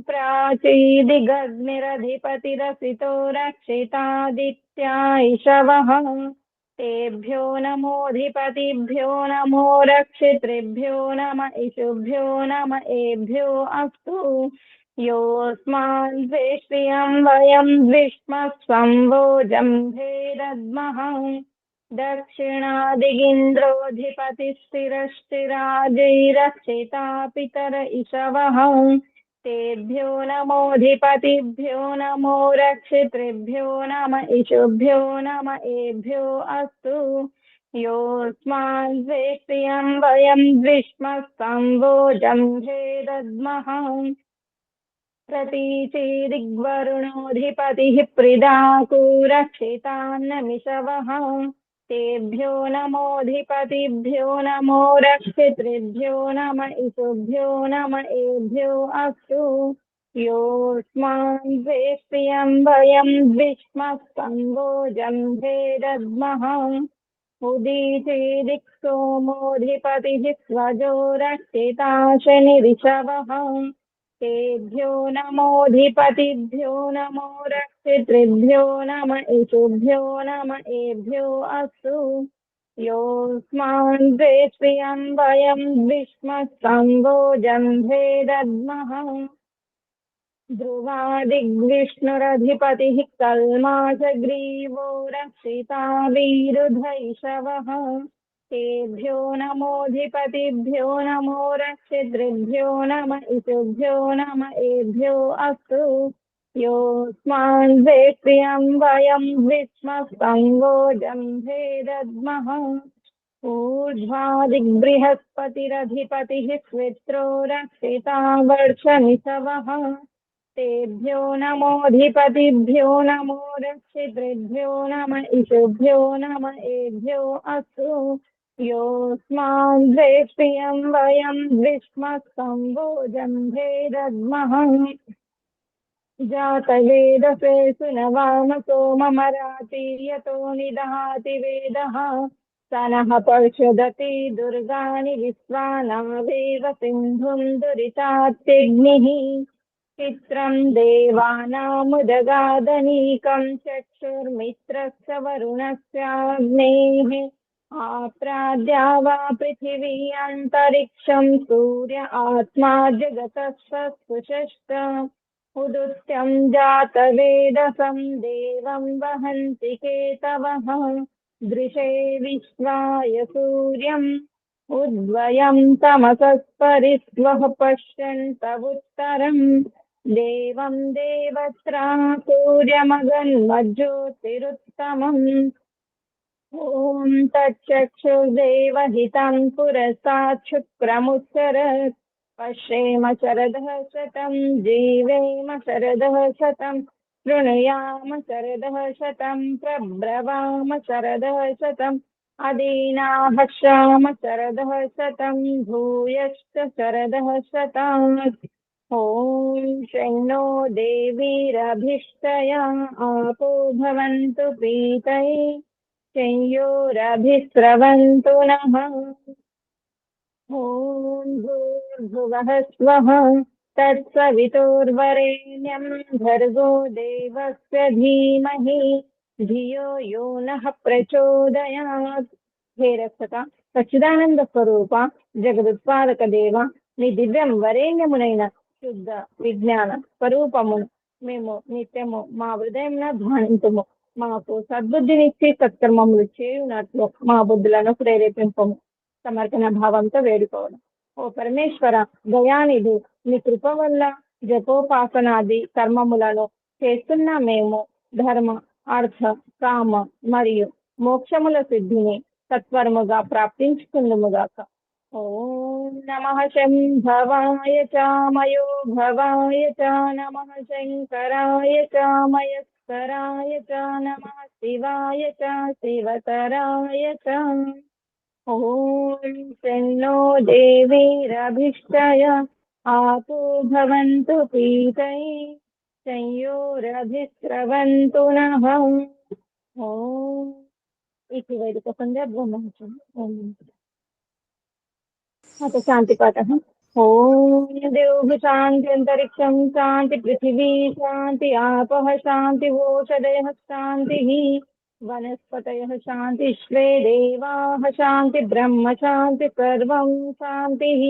ప్రాచీదిగగ్నిరధిపతిరసితో రక్షితాదిత్యా ఇషవః. తేభ్యో నమోధిపతిభ్యో నమో రక్షితృభ్యో నమ ఇషుభ్యో నమ ఏభ్యో అస్తు. యోస్మాన్ ద్వేష్ట్రియం వయం ద్విష్మస్వం వోజంభేదద్మః. దక్షిణాదిగింద్రోధిపతిస్థిరశ్చిరాజైరక్షితా పిतर ఇషవః. తేభ్యో నమోధిపతిభ్యో నమో రక్షితృభ్యో నమ ఇషుభ్యో నమ ఏభ్యో అస్తు. యోస్మాన్ ద్వేష్ట్రియం వయం ద్విష్మస్వం వోజంభేదద్మః. ప్రతీచీదిగ్వరుణోధిపతిః ప్రిదాకూ రక్షితాన్నమిషవః. తేభ్యో నమోధిపతిభ్యో నమో రక్షితృభ్యో నమ ఇషుభ్యో నమ ఏభ్యో అస్తు. యోస్మాన్ ద్వేష్ట్రియం వయం ద్విష్మస్వం వోజంభేదద్మః. ఉదీచీదిక్ సోమోధిపతిః స్వజో రక్షితా శనిరిషవః. తేభ్యో నమోధిపతిభ్యో నమో రక్షితృభ్యో నమ ఇషుభ్యో నమ ఏభ్యో అస్తు. యోస్మాన్ ద్వేష్ట్రియం వయం ద్విష్మస్వం వోజంభేదద్మః. ధ్రువాదిగ్విష్ణురధిపతిః కల్మాషగ్రీవో రక్షితా వీరుధైషవః. तेभ्यो नमोऽधिपतिभ्यो नमो रक्षितृभ्यो नम इतुभ्यो नम एभ्यो अस्तु योऽस्मान् वेत्रियं वयं विस्मस्तङ्गोजम्भे दद्मः ऊर्ध्वादिग्बृहस्पतिरधिपतिः स्वित्रो रक्षिता वर्षनिषवः तेभ्यो नमोऽधिपतिभ्यो नमो रक्षितृभ्यो नम इषुभ्यो नम एभ्यो अस्तु योऽस्मान् वेत्रियं वयं विस्मस्तम्भोजम्भे दद्मः जातवेदसे सुनवामसो ममरातीर्यतो निदहाति वेदः स नः पर्षदति दुर्गाणि विश्वानावेव सिन्धुं दुरितात्यग्निः चित्रं देवानामुदगादनीकं चक्षुर्मित्रस्य वरुणस्याग्नेः आप्राद्या वा पृथिवी अन्तरिक्षं सूर्य आत्मा जगतः सुषष्ट उदुत्यं जातवेदसं देवं वहन्ति केतवः दृशे विश्वाय सूर्यम् उद्वयं तमसस्परिस्वः पश्यन्तवुत्तरम् देवं देवत्रा सूर्यमगन्मज्योतिरुत्तमम् ॐ तच्चक्षुर्देवहितं पुरस्तात् शुक्रमुच्चरत् पश्येम शरदः शतं जीवेम शरदः शतं शृणुयाम शरदः शतं प्रब्रवाम शरदः शतम् अदीनाहश्याम शरदः शतं भूयश्च शरदः शतम् ॐ शन्नो देवीरभिष्टया आपो भवन्तु पीतये शंयोरभिस्रवन्तु नः ॐ भूर्भुवः स्वः तत्सवितुर्वरेण्यं भर्गो देवस्य धीमहि धियो यो नः प्रचोदयात्। हे रक्षक సచ్చిదానంద స్వరూప జగదుత్పాదక దేవ నీ దివ్యం వరేణ్యమునైన శుద్ధ విజ్ఞాన స్వరూపమును మేము నిత్యము మా హృదయంలో ధ్యానింతుము. మాకు సద్బుద్ధినిచ్చి సత్కర్మములు చేయునట్లు మా బుద్ధులను ప్రేరేపింపము. సమర్పణ భావంతో వేడుకోవడం. ఓ పరమేశ్వర దయానిధి, నీ కృప వల్ల జపోపాసనాది కర్మములను చేస్తున్న మేము ధర్మ అర్థ కామ మరియు మోక్షముల సిద్ధిని సత్వరముగా ప్రాప్తించుకుందుముగాక. ఓం నమః శంభవాయ చ మయో భవాయ చ నమః శంకరాయ చ మయస్కరాయ చ నమః శివాయ చ శివతరాయ చ. ఓం శన్నో దేవీరభిష్టయ आपो भवन्तु पीतये संयोरभिस्रवन्तु नः. ओम इति वैदिक संध्या ब्रह्मचर्य. ओम अथ शांति पाठः. ओम देवः शान्ति अंतरिक्षं शान्ति पृथिवी शान्ति आपः शान्ति ओषधयः शान्तिः वनस्पतयः शान्ति श्वे देवाः शान्ति ब्रह्म शान्ति सर्वं शान्तिः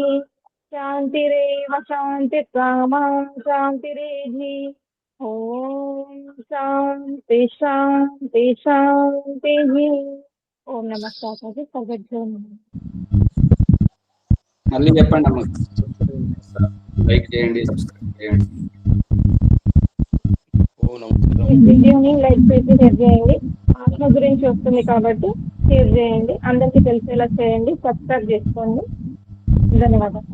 शान्तिरेव शान्ति कामा शान्तिरेधि. ओम शान्ति शान्ति शान्तिः. ओम नमः सर्वज्ञो మళ్ళీ చెప్పండి అమ్మ. లైక్ చేయండి, సబ్స్క్రైబ్ చేయండి. వీడియోని లైక్ చేసి షేర్ చేయండి. ఆత్మ గురించి వస్తుంది కాబట్టి షేర్ చేయండి, అందరికీ తెలిసేలా చేయండి, సబ్స్క్రైబ్ చేసుకోండి. ధన్యవాదాలు.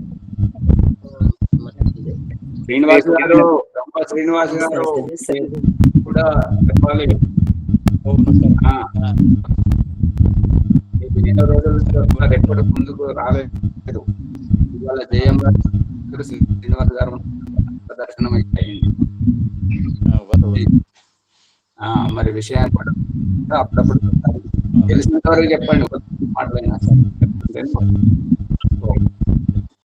శ్రీనివాస్ గారు కూడా చెప్పాలి. ఎన్నో రోజుల ఎప్పటి ముందుకు రాలేదు. ఇవాళ జయం శ్రీనివాస్ గారు దర్శనం అయింది. మరి విషయాన్ని కూడా అప్పుడప్పుడు తెలిసినంత వరకు చెప్పండి, మాట్లాడినా సరే.